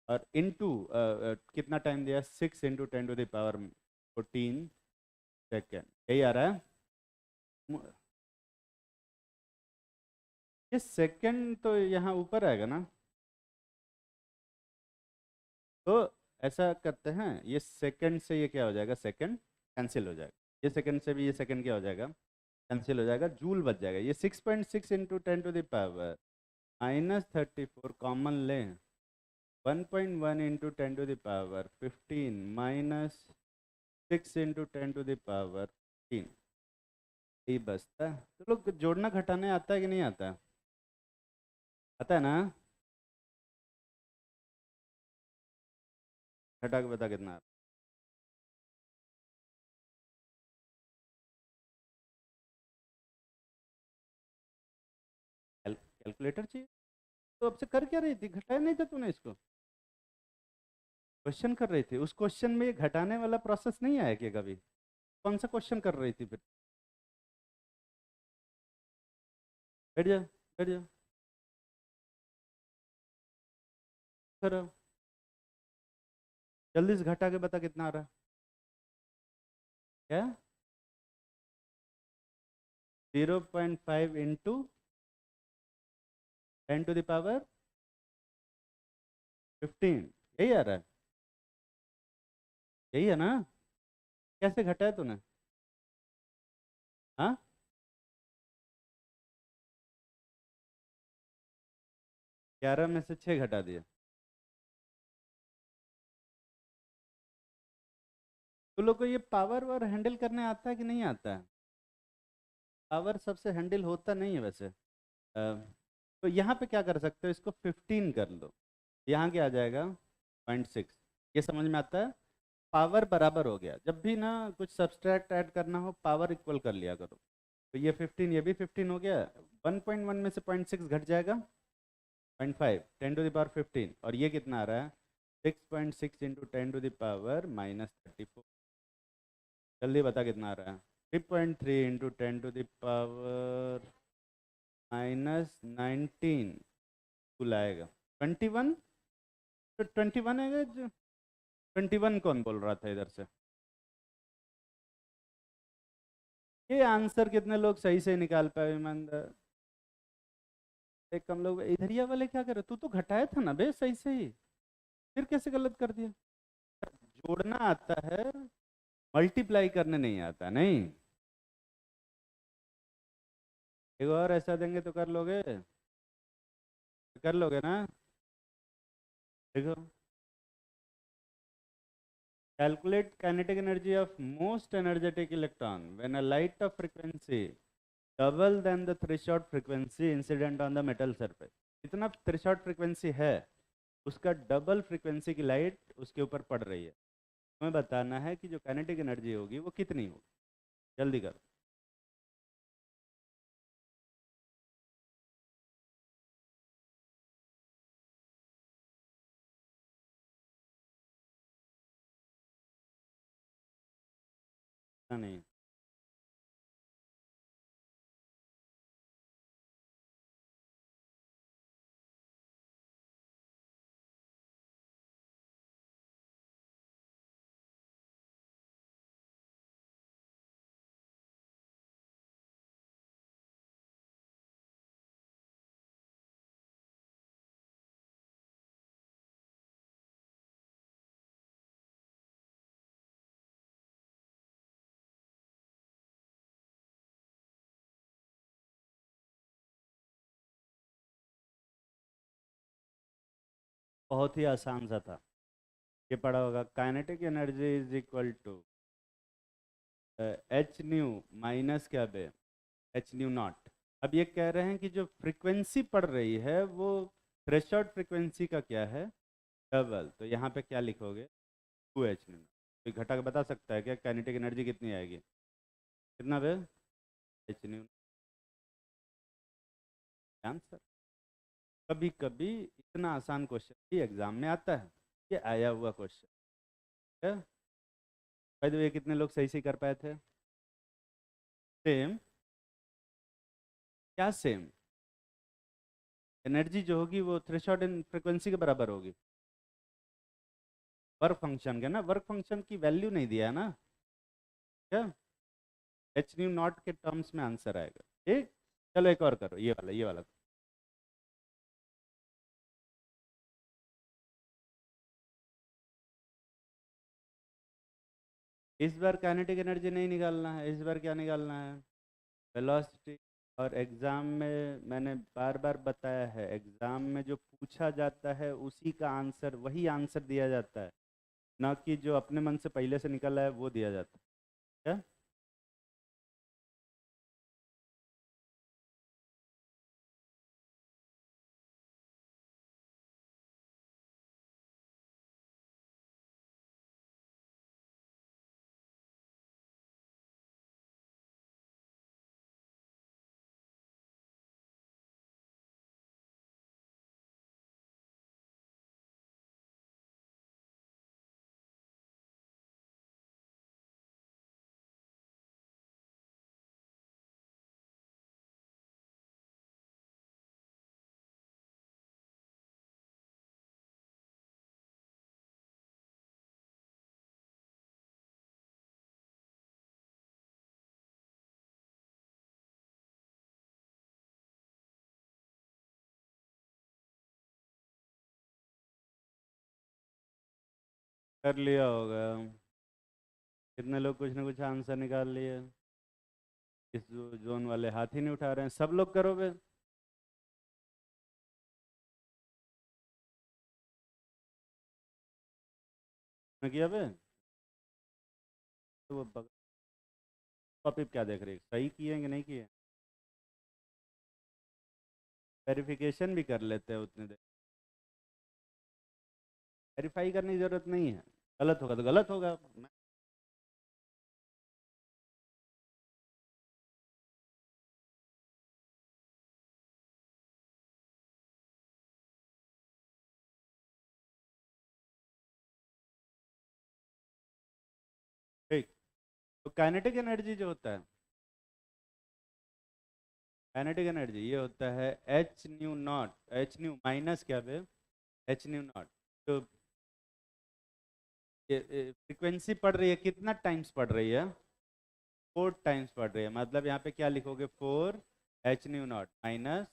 और इनटू कितना टाइम दिया 6 इंटू 10⁻14 सेकेंड, यही आ रहा है। ये सेकेंड तो यहाँ ऊपर आएगा ना, तो ऐसा करते हैं, ये सेकंड से ये क्या हो जाएगा, सेकंड कैंसिल हो जाएगा, ये सेकंड से भी ये सेकंड क्या हो जाएगा, कैंसिल हो जाएगा, जूल बच जाएगा। ये 6.6 इंटू 10⁻−34 कॉमन लें, 1.1 इंटू 10⁻15 माइनस 6 इंटू 10⁻15, यही बचता है। तो लोग जोड़ना घटाने आता है कि नहीं आता है? आता है ना। घटा के बता कितना आता है? कैलकुलेटर चाहिए? तो अब से कर क्या रही थी, घटाया नहीं था तूने इसको, क्वेश्चन कर रही थी। उस क्वेश्चन में ये घटाने वाला प्रोसेस नहीं आया क्या कभी? कौन सा क्वेश्चन कर रही थी फिर? बैठ जा, बैठ जा, करो, जल्दी से घटा के बता कितना आ रहा है। क्या 0.5 इंटू 10⁻15, यही आ रहा है, यही है ना। कैसे घटाया तूने? हाँ, 11 में से 6 घटा दिया। तो लोग को ये पावर और हैंडल करने आता है कि नहीं आता है? पावर सबसे हैंडल होता नहीं है वैसे। तो यहाँ पे क्या कर सकते हो, इसको 15 कर लो, यहाँ क्या आ जाएगा 0.6। ये समझ में आता है? पावर बराबर हो गया, जब भी ना कुछ सब्सट्रैक्ट ऐड करना हो पावर इक्वल कर लिया करो। तो ये 15, ये भी 15 हो गया, 1.1 में से 0.6 घट जाएगा 0.5 10⁻15, और ये कितना आ रहा है 6.6 इंटू 10⁻−34। जल्दी बता कितना आ रहा है 3.3 इंटू 10⁻−19 बुलाएगा 21। तो 21 है जो 21 कौन बोल रहा था इधर से? ये आंसर कितने लोग सही से निकाल पाए ईमानदार? एक कम लोग। इधरिया वाले क्या कर रहे, तू तो घटाया था ना बे सही से ही, फिर कैसे गलत कर दिया? जोड़ना आता है, मल्टीप्लाई करने नहीं आता, नहीं। एक और ऐसा देंगे तो कर लोगे, कर लोगे ना? देखो, calculate kinetic energy of most energetic electron when a light of frequency double than the threshold frequency incident on the metal surface। जितना थ्रेशोल्ड फ्रीक्वेंसी है उसका डबल फ्रीक्वेंसी की लाइट उसके ऊपर पड़ रही है, हमें बताना है कि जो काइनेटिक एनर्जी होगी वो कितनी होगी। जल्दी करो। नहीं। बहुत ही आसान सा था। ये पढ़ा होगा, kinetic energy is equal to h nu minus क्या बे, एच न्यू नॉट। अब ये कह रहे हैं कि जो फ्रीक्वेंसी पड़ रही है वो थ्रेशोल्ड फ्रीक्वेंसी का क्या है, डबल। तो यहाँ पे क्या लिखोगे, 2h न्यू। कोई घटा के बता सकता है क्या काइनेटिक एनर्जी कितनी आएगी, कितना बे, एच न्यू आंसर। कभी कभी इतना आसान क्वेश्चन भी एग्जाम में आता है, ये आया हुआ क्वेश्चन है। भाई तो ये कितने लोग सही से कर पाए थे, सेम, क्या सेम, एनर्जी जो होगी वो थ्रेशोल्ड इन फ्रिक्वेंसी के बराबर होगी, वर्क फंक्शन के ना, वर्क फंक्शन की वैल्यू नहीं दिया है ना, क्या एच न्यू नॉट के टर्म्स में आंसर आएगा। ठीक, चलो एक और करो, ये वाला। इस बार काइनेटिक एनर्जी नहीं निकालना है, इस बार क्या निकालना है, वेलोसिटी। और एग्ज़ाम में मैंने बार बार बताया है, एग्ज़ाम में जो पूछा जाता है उसी का आंसर, वही आंसर दिया जाता है, ना कि जो अपने मन से पहले से निकला है वो दिया जाता है। क्या, कर लिया होगा, कितने लोग कुछ ना कुछ आंसर निकाल लिए। इस जोन वाले हाथ ही नहीं उठा रहे हैं, सब लोग करो बे। मैं किया बे, तो वो कॉपी क्या देख रही है, सही किए कि नहीं किए, वेरिफिकेशन भी कर लेते हैं उतने देर, वेरीफाई करने की जरूरत नहीं है, गलत होगा तो गलत होगा। ठीक, तो काइनेटिक एनर्जी जो होता है, काइनेटिक एनर्जी ये होता है H nu naught, H nu minus क्या बे, एच न्यू नॉट। तो ये फ्रीक्वेंसी पढ़ रही है, कितना टाइम्स पढ़ रही है, 4 टाइम्स पढ़ रही है, मतलब यहाँ पे क्या लिखोगे, 4h new not minus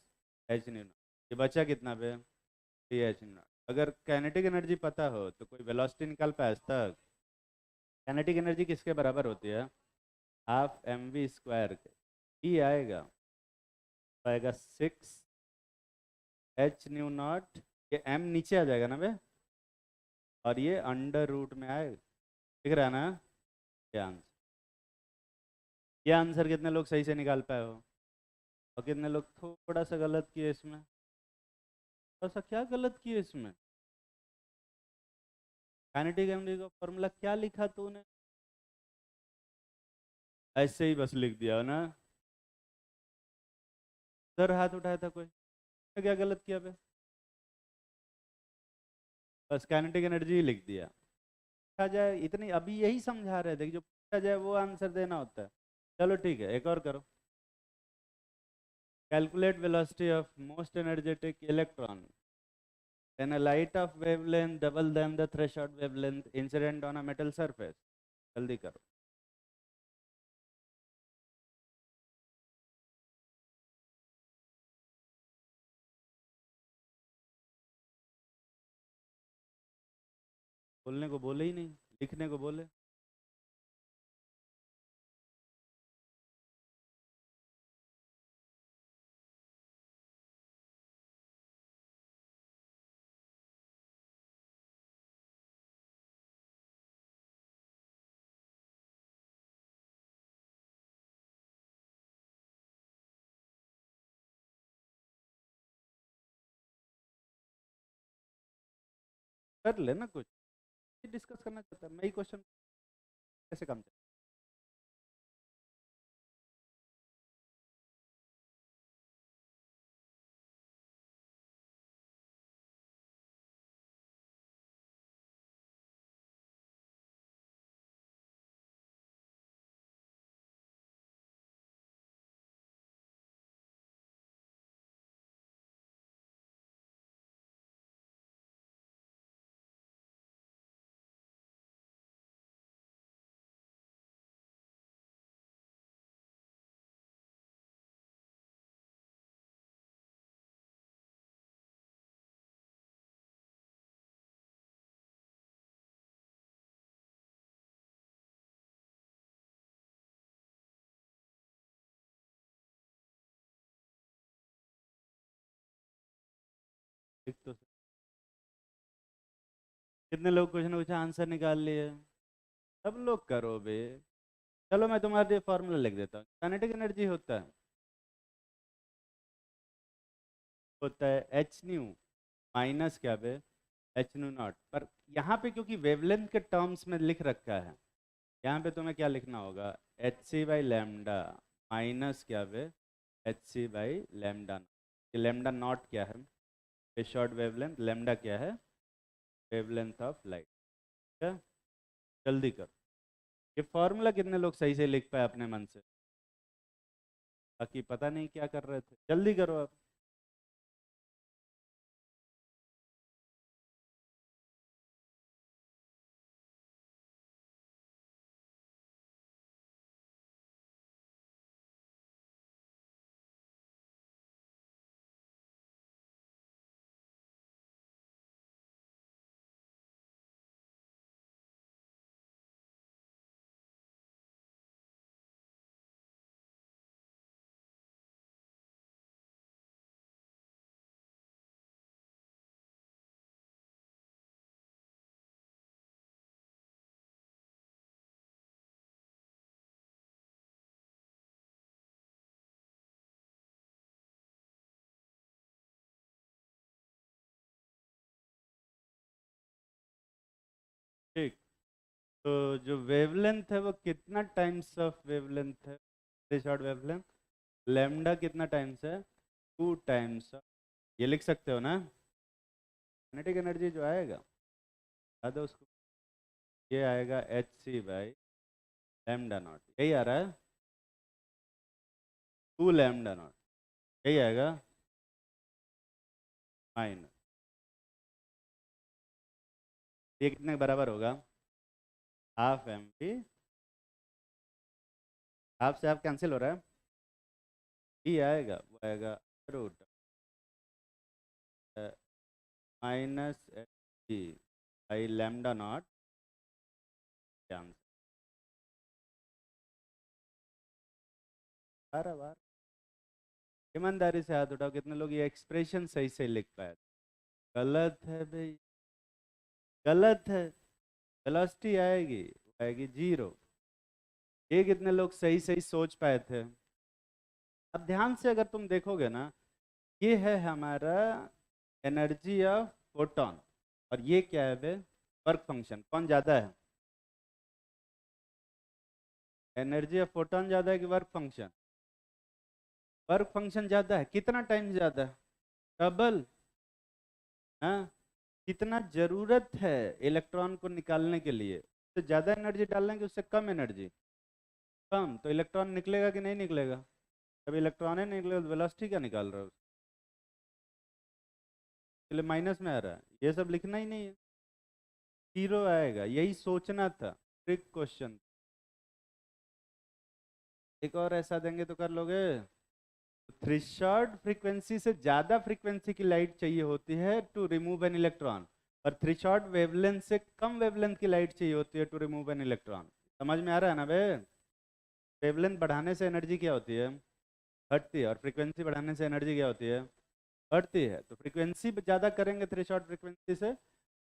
H nu naught, ये बचा कितना पे, 3h न्यू नॉट। अगर काइनेटिक एनर्जी पता हो तो कोई वेलोसिटी निकाल पाए आज तक। काइनेटिक एनर्जी किसके बराबर होती है, ½ mv² के, ई आएगा, तो आएगा 6h न्यू नॉट, ये m नीचे आ जाएगा ना बे, और ये अंडर रूट में आएगा, दिख रहा है ना, ये आंसर। ये आंसर कितने लोग सही से निकाल पाए हो, और कितने लोग थोड़ा सा गलत किए इसमें, थोड़ा सा क्या गलत किए इसमें, काइनेटिक एनर्जी का फॉर्मूला क्या लिखा तूने, ऐसे ही बस लिख दिया ना, सर हाथ उठाया था कोई, मैं क्या गलत किया बे, बस काइनेटिक एनर्जी ही लिख दिया। पूछा जाए इतनी, अभी यही समझा रहे थे कि जो पूछा जाए वो आंसर देना होता है। चलो ठीक है, एक और करो, calculate velocity of most energetic electron in a light of wavelength double than the threshold wavelength incident on a metal surface। जल्दी करो। बोलने को बोले ही नहीं, लिखने को बोले। कर ले ना कुछ, डिस्कस करना चाहता है मैं ही क्वेश्चन कैसे काम चले। एक तो कितने लोग क्वेश्चन पूछा आंसर निकाल लिए, सब लोग करो बे। चलो मैं तुम्हारे लिए फॉर्मूला लिख देता हूँ। काइनेटिक एनर्जी होता है एच न्यू माइनस क्या बे, एच न्यू नॉट। पर यहाँ पे क्योंकि वेवलेंथ के टर्म्स में लिख रखा है, यहाँ पे तुम्हें क्या लिखना होगा, H C by lambda minus क्या बे, H C by lambda. Lambda naught क्या है, शॉर्ट वेवलेंथ, लैमडा क्या है, वेवलेंथ ऑफ लाइट। ठीक है, जल्दी करो। ये फॉर्मूला कितने लोग सही से लिख पाए अपने मन से, बाकी पता नहीं क्या कर रहे थे, जल्दी करो अब। ठीक, तो जो वेवलेंथ है वो कितना टाइम्स ऑफ वेवलेंथ है, शॉर्ट वेवलेंथ, लेमडा कितना टाइम्स है, 2 टाइम्स। ये लिख सकते हो ना, काइनेटिक एनर्जी जो आएगा याद है उसको, ये आएगा h C by lambda naught, यही आ रहा है, 2 लैमडा नॉट, यही आएगा माइनस, ये कितने के बराबर होगा, हाफ एम पी, हाफ से हाफ कैंसिल हो रहा है, ई आएगा वो आएगा root minus H C by lambda naught, answer. बार बार ईमानदारी से हाथ उठाओ, कितने लोग ये एक्सप्रेशन सही से लिख पाए। गलत है भाई, गलत है, वेलोसिटी आएगी, आएगी 0। ये कितने लोग सही सही सोच पाए थे। अब ध्यान से अगर तुम देखोगे ना, ये है हमारा एनर्जी ऑफ फोटॉन, और ये क्या है बे, वर्क फंक्शन। कौन ज्यादा है, एनर्जी ऑफ फोटॉन ज्यादा है कि वर्क फंक्शन, वर्क फंक्शन ज्यादा है, कितना टाइम ज्यादा, डबल। हाँ, कितना जरूरत है इलेक्ट्रॉन को निकालने के लिए, उससे ज़्यादा एनर्जी डालने की उससे कम एनर्जी, कम, तो इलेक्ट्रॉन निकलेगा कि नहीं निकलेगा, जब इलेक्ट्रॉन ही नहीं निकलेगा तो वेलोसिटी क्या निकाल रहा है, इसलिए माइनस में आ रहा है, ये सब लिखना ही नहीं है, 0 आएगा, यही सोचना था, ट्रिक क्वेश्चन। एक और ऐसा देंगे तो कर लोगे। थ्रेशोल्ड फ्रीक्वेंसी से ज़्यादा फ्रीक्वेंसी की लाइट चाहिए होती है टू रिमूव एन इलेक्ट्रॉन, और थ्रेशोल्ड वेवलेंथ से कम वेवलेंथ की लाइट चाहिए होती है टू रिमूव एन इलेक्ट्रॉन। समझ में आ रहा है ना बे, वेवलेंथ बढ़ाने से एनर्जी क्या होती है, घटती है, और फ्रीक्वेंसी बढ़ाने से एनर्जी क्या होती है, बढ़ती है। तो फ्रीक्वेंसी ज़्यादा करेंगे थ्रेशोल्ड फ्रीक्वेंसी से,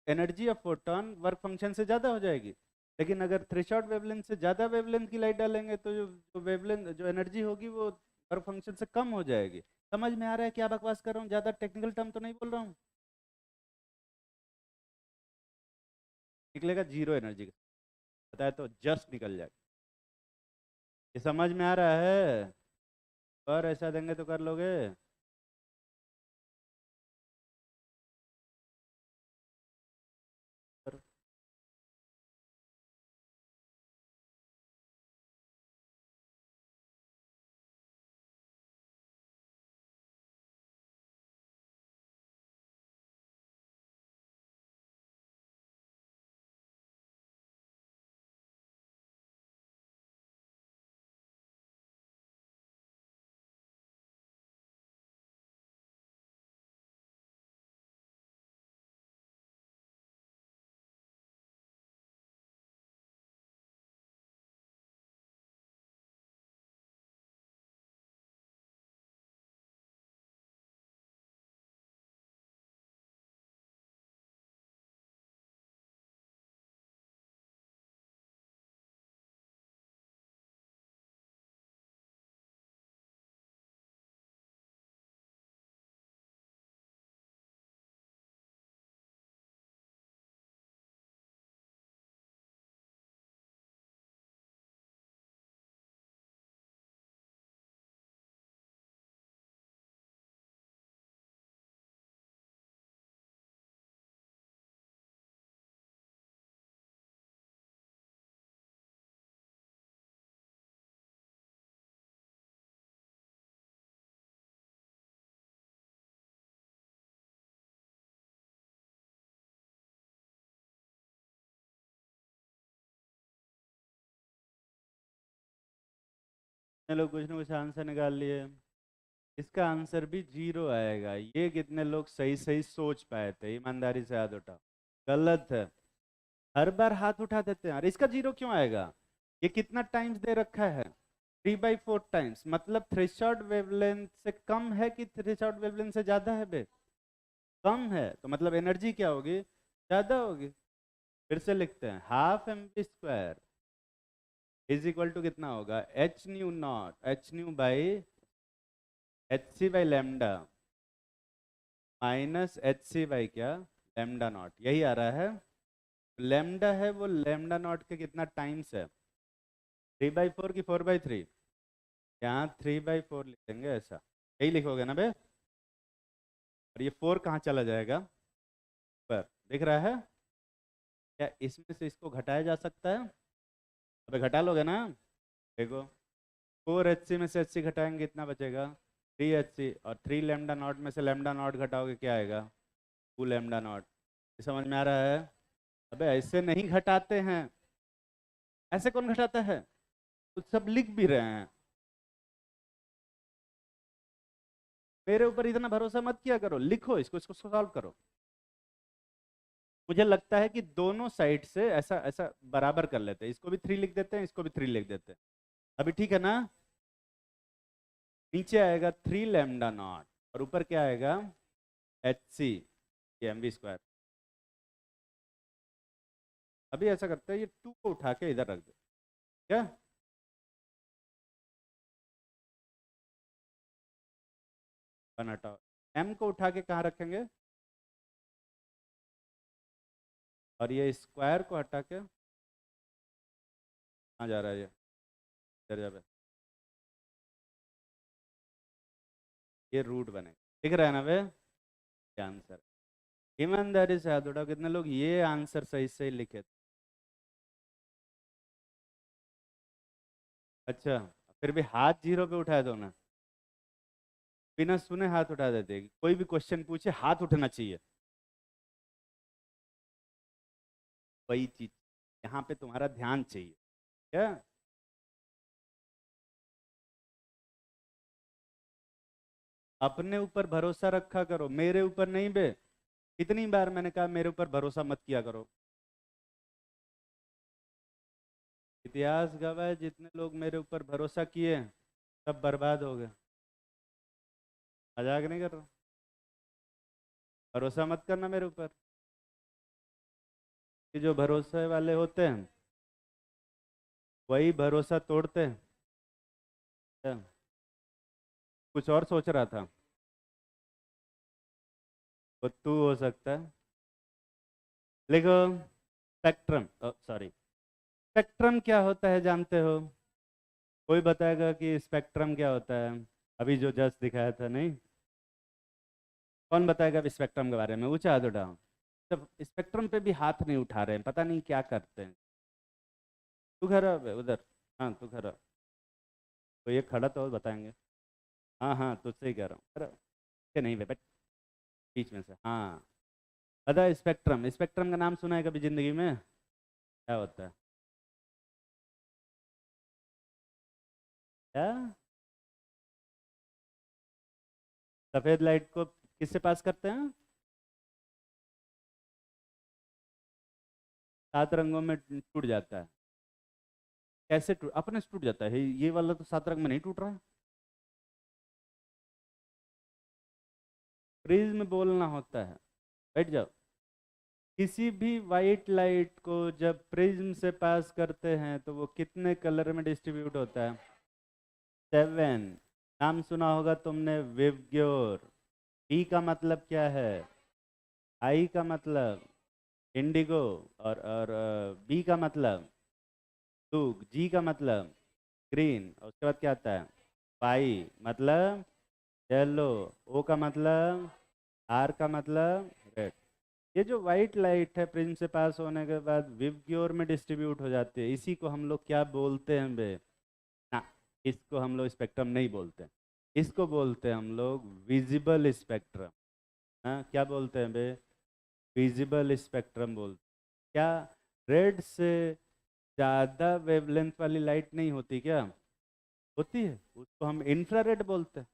energy of photon work function से ज़्यादा हो जाएगी। लेकिन अगर थ्रेशोल्ड वेवलेंथ से ज़्यादा वेवलेंथ की लाइट डालेंगे तो जो वेवलेंथ जो एनर्जी होगी वो वर्क फंक्शन से कम हो जाएगी। समझ में आ रहा है क्या बकवास कर रहा हूँ, ज़्यादा टेक्निकल टर्म तो नहीं बोल रहा हूँ। निकलेगा जीरो एनर्जी का, बताया तो जस्ट निकल जाएगा। ये समझ में आ रहा है? और ऐसा देंगे तो कर लोगे? कितने लोग कुछ ना कुछ आंसर निकाल लिए? इसका आंसर भी जीरो आएगा। ये कितने लोग सही सही सोच पाए थे? ईमानदारी से हाथ उठाओ। गलत है, हर बार हाथ उठा देते हैं। अरे इसका जीरो क्यों आएगा? ये कितना टाइम्स दे रखा है? 3/4 टाइम्स, मतलब थ्रेशोल्ड वेवलेंथ से कम है कि थ्रेशोल्ड वेवलेंथ से ज्यादा है बे? कम है, तो मतलब एनर्जी क्या होगी? ज्यादा होगी। फिर से लिखते हैं, half M V square is equal to कितना होगा? H nu naught, H nu by H C by lambda minus H C by क्या? Lambda naught. यही आ रहा है। लेमडा है वो लेमडा नॉट के कितना टाइम्स है? 3/4 की 4/3? यहाँ 3/4 लिखेंगे, ऐसा यही लिखोगे ना बे? और ये 4 कहाँ चला जाएगा? पर दिख रहा है क्या? इसमें से इसको घटाया जा सकता है? अबे घटा लोगे ना? देखो, 4 HC में से HC घटाएंगे, इतना बचेगा 3 HC, और 3 लेमडा नॉट में से लेमडा नॉट घटाओगे, क्या आएगा? 2 लेमडा नॉट। ये समझ में आ रहा है? अबे ऐसे नहीं घटाते हैं। ऐसे कौन घटाता है? तो सब लिख भी रहे हैं। मेरे ऊपर इतना भरोसा मत किया करो, लिखो इसको, इसको सॉल्व करो। मुझे लगता है कि दोनों साइड से ऐसा ऐसा बराबर कर लेते हैं। इसको भी 3 लिख देते हैं, इसको भी 3 लिख देते हैं। अभी ठीक है ना? नीचे आएगा 3 लेमडा नॉट और ऊपर क्या आएगा? एच सी, ये एम वी स्क्वायर। अभी ऐसा करते हैं, ये 2 को उठा के इधर रख दो। क्या? वन हटाओ। एम को उठा के कहाँ रखेंगे? और ये स्क्वायर को हटा के कहाँ जा रहा है? ये इधर जा। ये रूट बनेगा। दिख रहा है ना वे? ये आंसर। ईमानदारी से हाथ उठाओ, कितने लोग ये आंसर सही सही लिखे थे? अच्छा, फिर भी हाथ जीरो पे उठाए दो ना। बिना सुने हाथ उठा देते। कोई भी क्वेश्चन पूछे हाथ उठना चाहिए। वही चीज यहाँ पे तुम्हारा ध्यान चाहिए। क्या? अपने ऊपर भरोसा रखा करो, मेरे ऊपर नहीं बे। कितनी बार मैंने कहा मेरे ऊपर भरोसा मत किया करो। इतिहास गवाह है, जितने लोग मेरे ऊपर भरोसा किए सब बर्बाद हो गए। मजाक नहीं कर रहा। भरोसा मत करना मेरे ऊपर। कि जो भरोसे वाले होते हैं वही भरोसा तोड़ते हैं। क्या? कुछ और सोच रहा था? वो तू हो सकता है। लिखो, स्पेक्ट्रम, सॉरी, स्पेक्ट्रम क्या होता है जानते हो? कोई बताएगा कि स्पेक्ट्रम क्या होता है? अभी जो जस्ट दिखाया था, नहीं? कौन बताएगा अभी स्पेक्ट्रम के बारे में? ऊंचा हाथ उठाओ। तब स्पेक्ट्रम पे भी हाथ नहीं उठा रहे हैं, पता नहीं क्या करते हैं। तू खड़ा है उधर। हाँ तू खड़ा। तो ये खड़ा तो बताएंगे। हाँ हाँ, तुझसे ही कह रहा हूँ, खड़ा के नहीं बेटा, बीच में से, हाँ। बता, स्पेक्ट्रम, स्पेक्ट्रम का नाम सुना है कभी जिंदगी में? क्या होता है? क्या? सफेद लाइट को किससे पास करते हैं? 7 रंगों में टूट जाता है। कैसे टूट, अपने से टूट जाता है? ये वाला तो 7 रंग में नहीं टूट रहा है। प्रिज्म बोलना होता है। बैठ जाओ। किसी भी वाइट लाइट को जब प्रिज्म से पास करते हैं तो वो कितने कलर में डिस्ट्रीब्यूट होता है? 7। नाम सुना होगा तुमने, विवग्योर। बी का मतलब क्या है? आई का मतलब इंडिगो। और बी का मतलब ब्लू। जी का मतलब ग्रीन। और उसके बाद क्या आता है? वाई मतलब येलो। ओ का मतलब, आर का मतलब रेड। ये जो वाइट लाइट है प्रिज्म से पास होने के बाद विवग्योर में डिस्ट्रीब्यूट हो जाती है, इसी को हम लोग क्या बोलते हैं बे? ना, इसको हम लोग स्पेक्ट्रम नहीं बोलते। इसको बोलते हैं हम लोग विजिबल स्पेक्ट्रम। हाँ, क्या बोलते हैं बे? विजिबल स्पेक्ट्रम बोलते हैं। क्या रेड से ज़्यादा वेवलेंथ वाली लाइट नहीं होती क्या? होती है, उसको हम इंफ्रारेड बोलते हैं।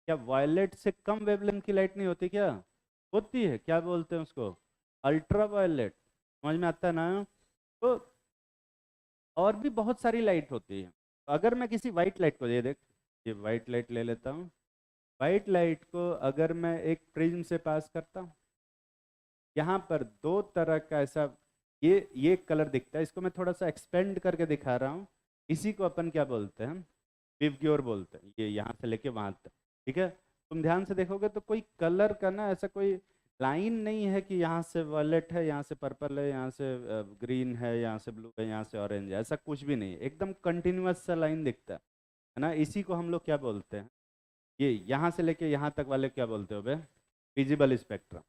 क्या वायलेट से कम वेवलेंथ की लाइट नहीं होती क्या? होती है, क्या बोलते हैं उसको? Ultraviolet. समझ में आता है ना? तो और भी बहुत सारी लाइट होती है। अगर मैं किसी वाइट लाइट को, ये देख, ये वाइट लाइट ले लेता हूँ। वाइट लाइट को अगर मैं एक प्रिज्म से पास करता हूँ, यहाँ पर दो तरह का ऐसा ये कलर दिखता है। इसको मैं थोड़ा सा एक्सपेंड करके दिखा रहा हूँ। इसी को अपन क्या बोलते हैं? विवग्योर बोलते हैं। ये यहाँ से लेके वहाँ तक, ठीक है? तुम ध्यान से देखोगे तो कोई कलर का ना ऐसा कोई लाइन नहीं है कि यहाँ से वॉयलेट है, यहाँ से पर्पल है, यहाँ से ग्रीन है, यहाँ से ब्लू है, यहाँ से ऑरेंज है। ऐसा कुछ भी नहीं है, एकदम कंटिन्यूअस सा लाइन दिखता है ना? इसी को हम लोग क्या बोलते हैं? ये यहाँ से लेके यहाँ तक वाले क्या बोलते हो बे? Visible spectrum.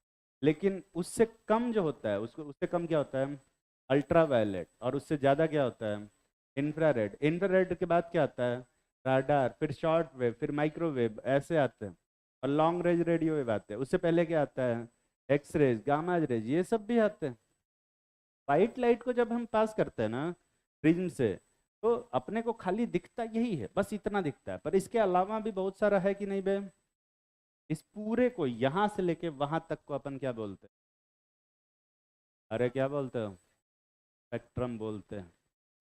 लेकिन उससे कम जो होता है, उसको उससे कम क्या होता है? Ultraviolet. और उससे ज़्यादा क्या होता है? इंफ्रारेड। इंफ्रारेड के बाद क्या आता है? राडार, फिर शॉर्ट वेव, फिर माइक्रोवेव, ऐसे आते हैं। और लॉन्ग रेंज रेडियो वेव आते हैं। उससे पहले क्या आता है? एक्स रेज, गामा रेज, ये सब भी आते हैं। वाइट लाइट को जब हम पास करते हैं ना प्रिज्म से, तो अपने को खाली दिखता यही है, बस इतना दिखता है। पर इसके अलावा भी बहुत सारा है कि नहीं बे? इस पूरे को यहाँ से लेके वहां तक को अपन क्या बोलते हैं? अरे क्या बोलते हो? स्पेक्ट्रम बोलते हैं।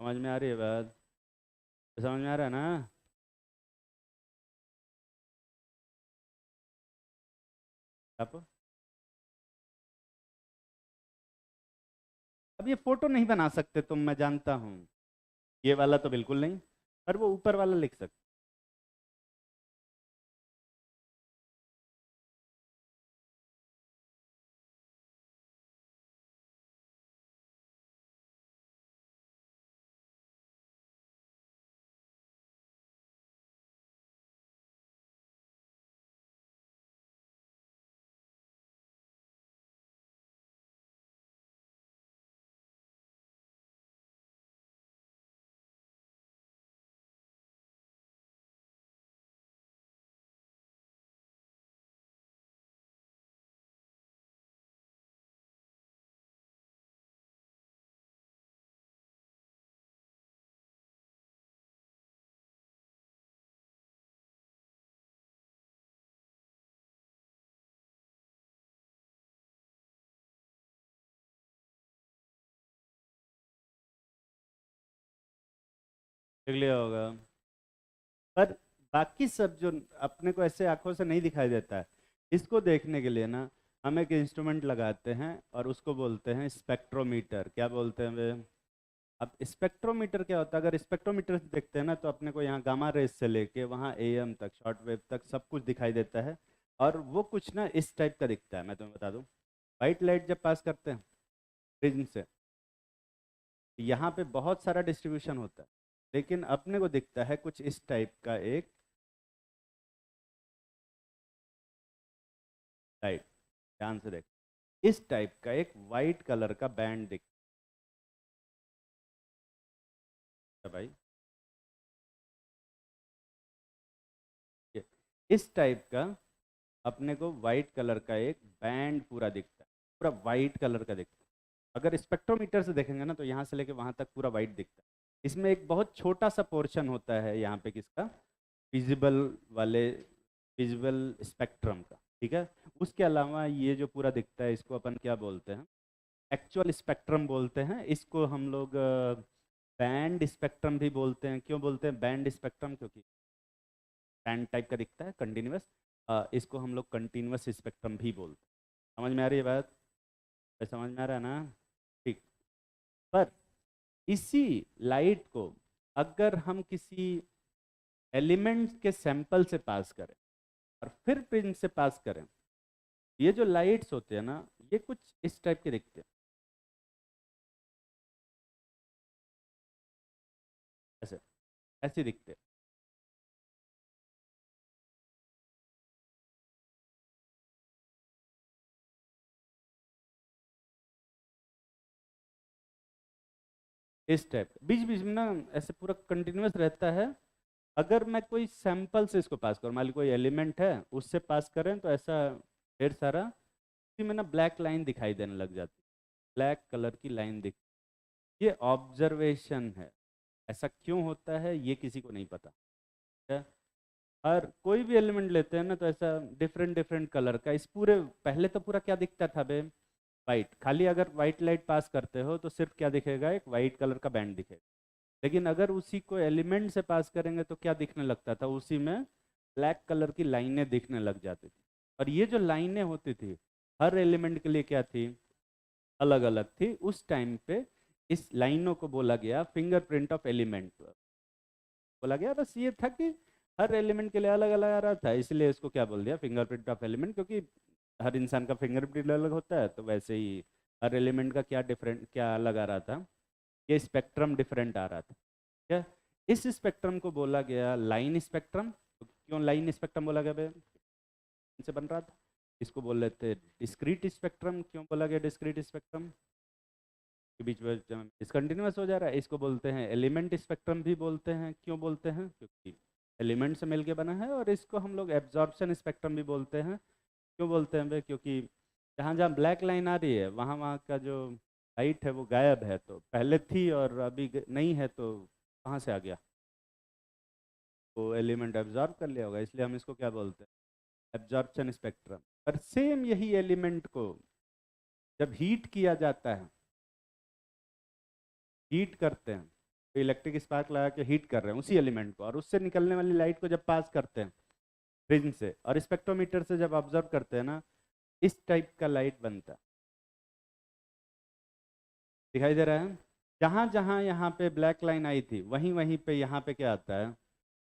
समझ में आ रही है बात? समझ में आ रहा है ना? आप अब ये फोटो नहीं बना सकते तुम, मैं जानता हूँ। ये वाला तो बिल्कुल नहीं, पर वो ऊपर वाला लिख सकते। देख लिया होगा। पर बाकी सब जो अपने को ऐसे आंखों से नहीं दिखाई देता है, इसको देखने के लिए ना हम एक इंस्ट्रूमेंट लगाते हैं और उसको बोलते हैं स्पेक्ट्रोमीटर। क्या बोलते हैं वे? अब स्पेक्ट्रोमीटर क्या होता है? अगर स्पेक्ट्रोमीटर से देखते हैं ना तो अपने को यहाँ गामा रेस से लेके वहाँ एएम तक, शॉर्ट वेव तक सब कुछ दिखाई देता है। और वो कुछ ना इस टाइप का दिखता है। मैं तुम्हें बता दूँ, वाइट लाइट जब पास करते हैं प्रिज्म से, यहाँ पे बहुत सारा डिस्ट्रीब्यूशन होता है, लेकिन अपने को दिखता है कुछ इस टाइप का एक लाइट। ध्यान से देख, इस टाइप का एक वाइट कलर का बैंड दिखता है भाई। ये इस टाइप का अपने को वाइट कलर का एक बैंड पूरा दिखता है, पूरा वाइट कलर का दिखता है। अगर स्पेक्ट्रोमीटर से देखेंगे ना तो यहाँ से लेके वहाँ तक पूरा वाइट दिखता है। इसमें एक बहुत छोटा सा पोर्शन होता है यहाँ पे किसका, विजिबल वाले, विजिबल स्पेक्ट्रम का, ठीक है। उसके अलावा ये जो पूरा दिखता है इसको अपन क्या बोलते हैं, एक्चुअल स्पेक्ट्रम बोलते हैं। इसको हम लोग बैंड स्पेक्ट्रम भी बोलते हैं। क्यों बोलते हैं बैंड स्पेक्ट्रम, क्योंकि बैंड टाइप का दिखता है कंटिन्यूस। इसको हम लोग कंटिन्यूस स्पेक्ट्रम भी बोलते हैं। समझ में आ रही है बात? समझ में आ रहा है ना? ठीक। पर इसी लाइट को अगर हम किसी एलिमेंट के सैंपल से पास करें और फिर प्रिज्म से पास करें, ये जो लाइट्स होते हैं ना, ये कुछ इस टाइप के दिखते हैं, ऐसे ऐसे दिखते हैं। इस टाइप बीच बीच में ना ऐसे पूरा कंटिन्यूस रहता है। अगर मैं कोई सैंपल से इसको पास करूँ, मान ली कोई एलिमेंट है उससे पास करें तो ऐसा ढेर सारा इसी में ना ब्लैक लाइन दिखाई देने लग जाती है, ब्लैक कलर की लाइन दिख। ये ऑब्जर्वेशन है। ऐसा क्यों होता है ये किसी को नहीं पता है। हर कोई भी एलिमेंट लेते हैं ना तो ऐसा डिफरेंट डिफरेंट कलर का, इस पूरे पहले तो पूरा क्या दिखता था बे, वाइट। खाली अगर वाइट लाइट पास करते हो तो सिर्फ क्या दिखेगा, एक वाइट कलर का बैंड दिखेगा। लेकिन अगर उसी को एलिमेंट से पास करेंगे तो क्या दिखने लगता था, उसी में ब्लैक कलर की लाइनें दिखने लग जाती थी। और ये जो लाइनें होती थी हर एलिमेंट के लिए क्या थी, अलग अलग थी। उस टाइम पे इस लाइनों को बोला गया फिंगरप्रिंट ऑफ एलिमेंट। बोला गया बस ये था कि हर एलिमेंट के लिए अलग अलग आ रहा था, इसलिए इसको क्या बोल दिया, फिंगरप्रिंट ऑफ एलिमेंट। क्योंकि हर इंसान का फिंगरप्रिंट अलग होता है, तो वैसे ही हर एलिमेंट का क्या डिफरेंट, क्या अलग आ रहा था, ये स्पेक्ट्रम डिफरेंट आ रहा था। क्या इस स्पेक्ट्रम को बोला गया लाइन स्पेक्ट्रम। तो क्यों लाइन स्पेक्ट्रम बोला गया, इनसे बन रहा था। इसको बोल लेते हैं डिस्क्रीट स्पेक्ट्रम। क्यों बोला गया डिस्क्रीट स्पेक्ट्रम, के बीच में डिसकंटिन्यूस हो जा रहा है। इसको बोलते हैं एलिमेंट स्पेक्ट्रम भी बोलते हैं। क्यों बोलते हैं, क्योंकि एलिमेंट से मिलके बना है। और इसको हम लोग एब्जॉर्प्शन स्पेक्ट्रम भी बोलते हैं। क्यों बोलते हैं भाई, क्योंकि जहाँ जहाँ ब्लैक लाइन आ रही है वहाँ वहाँ का जो लाइट है वो गायब है, तो पहले थी और अभी नहीं है, तो कहाँ से आ गया, वो एलिमेंट एब्जॉर्ब कर लिया होगा, इसलिए हम इसको क्या बोलते हैं, एब्जॉर्प्शन स्पेक्ट्रम। पर सेम यही एलिमेंट को जब हीट किया जाता है, हीट करते हैं तो इलेक्ट्रिक स्पार्क लगा के हीट कर रहे हैं उसी एलिमेंट को, और उससे निकलने वाली लाइट को जब पास करते हैं प्रिज्म से और स्पेक्ट्रोमीटर से जब ऑब्जर्व करते हैं ना, इस टाइप का लाइट बनता है। दिखाई दे रहा है? जहाँ जहाँ यहाँ पे ब्लैक लाइन आई थी वहीं वहीं पे यहाँ पे क्या आता है,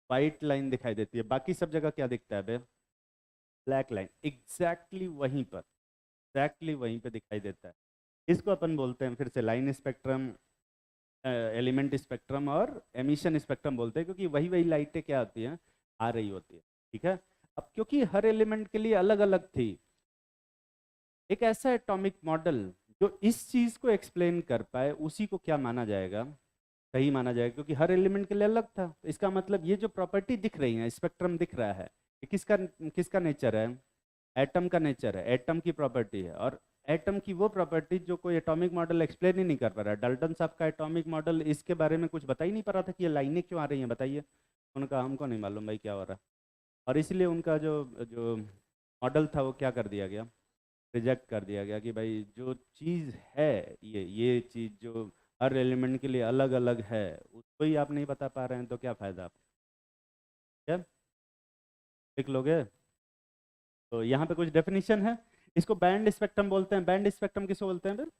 वाइट लाइन दिखाई देती है। बाकी सब जगह क्या दिखता है बे, ब्लैक लाइन। एग्जैक्टली वहीं पर, एग्जैक्टली वहीं पे दिखाई देता है। इसको अपन बोलते हैं फिर से लाइन स्पेक्ट्रम, एलिमेंट स्पेक्ट्रम और एमिशन स्पेक्ट्रम बोलते हैं, क्योंकि वही वही लाइटें क्या होती हैं, आ रही होती है। ठीक है। अब क्योंकि हर एलिमेंट के लिए अलग अलग थी, एक ऐसा एटॉमिक मॉडल जो इस चीज को एक्सप्लेन कर पाए उसी को क्या माना जाएगा, सही माना जाएगा। क्योंकि हर एलिमेंट के लिए अलग था, तो इसका मतलब ये जो प्रॉपर्टी दिख रही है, स्पेक्ट्रम दिख रहा है, ये किसका किसका नेचर है, एटम का नेचर है, एटम की प्रॉपर्टी है। और एटम की वो प्रॉपर्टी जो कोई एटॉमिक मॉडल एक्सप्लेन ही नहीं कर पा रहा है। डाल्टन साहब का एटॉमिक मॉडल इसके बारे में कुछ बता ही नहीं पा रहा था कि ये लाइनें क्यों आ रही हैं, बताइए। उनका हमको नहीं मालूम भाई क्या हो रहा है। और इसलिए उनका जो जो मॉडल था वो क्या कर दिया गया, रिजेक्ट कर दिया गया कि भाई जो चीज़ है, ये चीज़ जो हर एलिमेंट के लिए अलग अलग है उसको ही आप नहीं बता पा रहे हैं, तो क्या फ़ायदा आप, क्या लिख लोगे। तो यहाँ पे कुछ डेफिनेशन है। इसको बैंड स्पेक्ट्रम बोलते हैं। बैंड स्पेक्ट्रम किसको बोलते हैं फिर,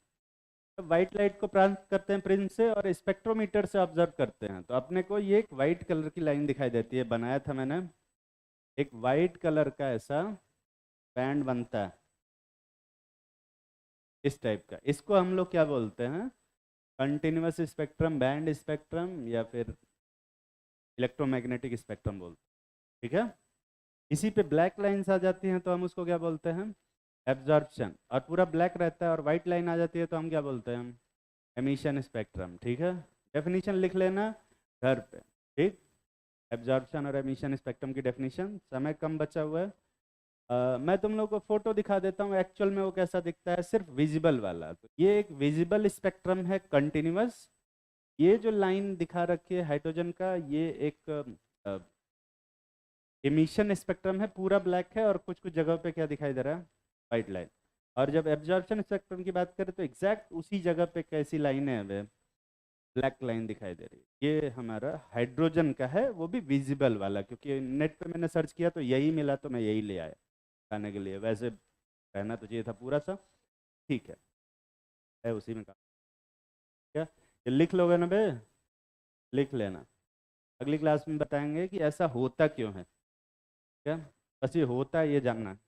व्हाइट लाइट को प्राप्त करते हैं प्रिज्म से और स्पेक्ट्रोमीटर से ऑब्जर्व करते हैं, तो अपने को ये एक वाइट कलर की लाइन दिखाई देती है। बनाया था मैंने, एक वाइट कलर का ऐसा बैंड बनता है इस टाइप का। इसको हम लोग क्या बोलते हैं, कंटिन्यूअस स्पेक्ट्रम, बैंड स्पेक्ट्रम या फिर इलेक्ट्रोमैग्नेटिक स्पेक्ट्रम बोलते हैं, ठीक है। इसी पे ब्लैक लाइन्स आ जाती हैं तो हम उसको क्या बोलते हैं, एब्जॉर्प्शन। और पूरा ब्लैक रहता है और वाइट लाइन आ जाती है तो हम क्या बोलते हैं, एमिशन स्पेक्ट्रम, ठीक है। डेफिनेशन लिख लेना घर पे, ठीक। एब्जॉर्प्शन और एमिशन स्पेक्ट्रम की डेफिनेशन। समय कम बचा हुआ है, मैं तुम लोगों को फोटो दिखा देता हूँ एक्चुअल में वो कैसा दिखता है, सिर्फ विजिबल वाला। तो ये एक विजिबल स्पेक्ट्रम है कंटिन्यूअस। ये जो लाइन दिखा रखी है हाइड्रोजन का, ये एक एमिशन स्पेक्ट्रम है, पूरा ब्लैक है और कुछ कुछ जगह पे क्या दिखाई दे रहा है, वाइट लाइन। और जब एब्जॉर्प्शन स्पेक्ट्रम की बात करें तो एग्जैक्ट उसी जगह पे कैसी लाइन है, वे ब्लैक लाइन दिखाई दे रही है। ये हमारा हाइड्रोजन का है, वो भी विजिबल वाला, क्योंकि नेट पे मैंने सर्च किया तो यही मिला तो मैं यही ले आया खाने के लिए। वैसे रहना तो चाहिए था पूरा सा, ठीक है उसी में काम। क्या ये लिख लोगे ना बे, लिख लेना। अगली क्लास में बताएंगे कि ऐसा होता क्यों है, क्या बस ये होता है ये जानना है।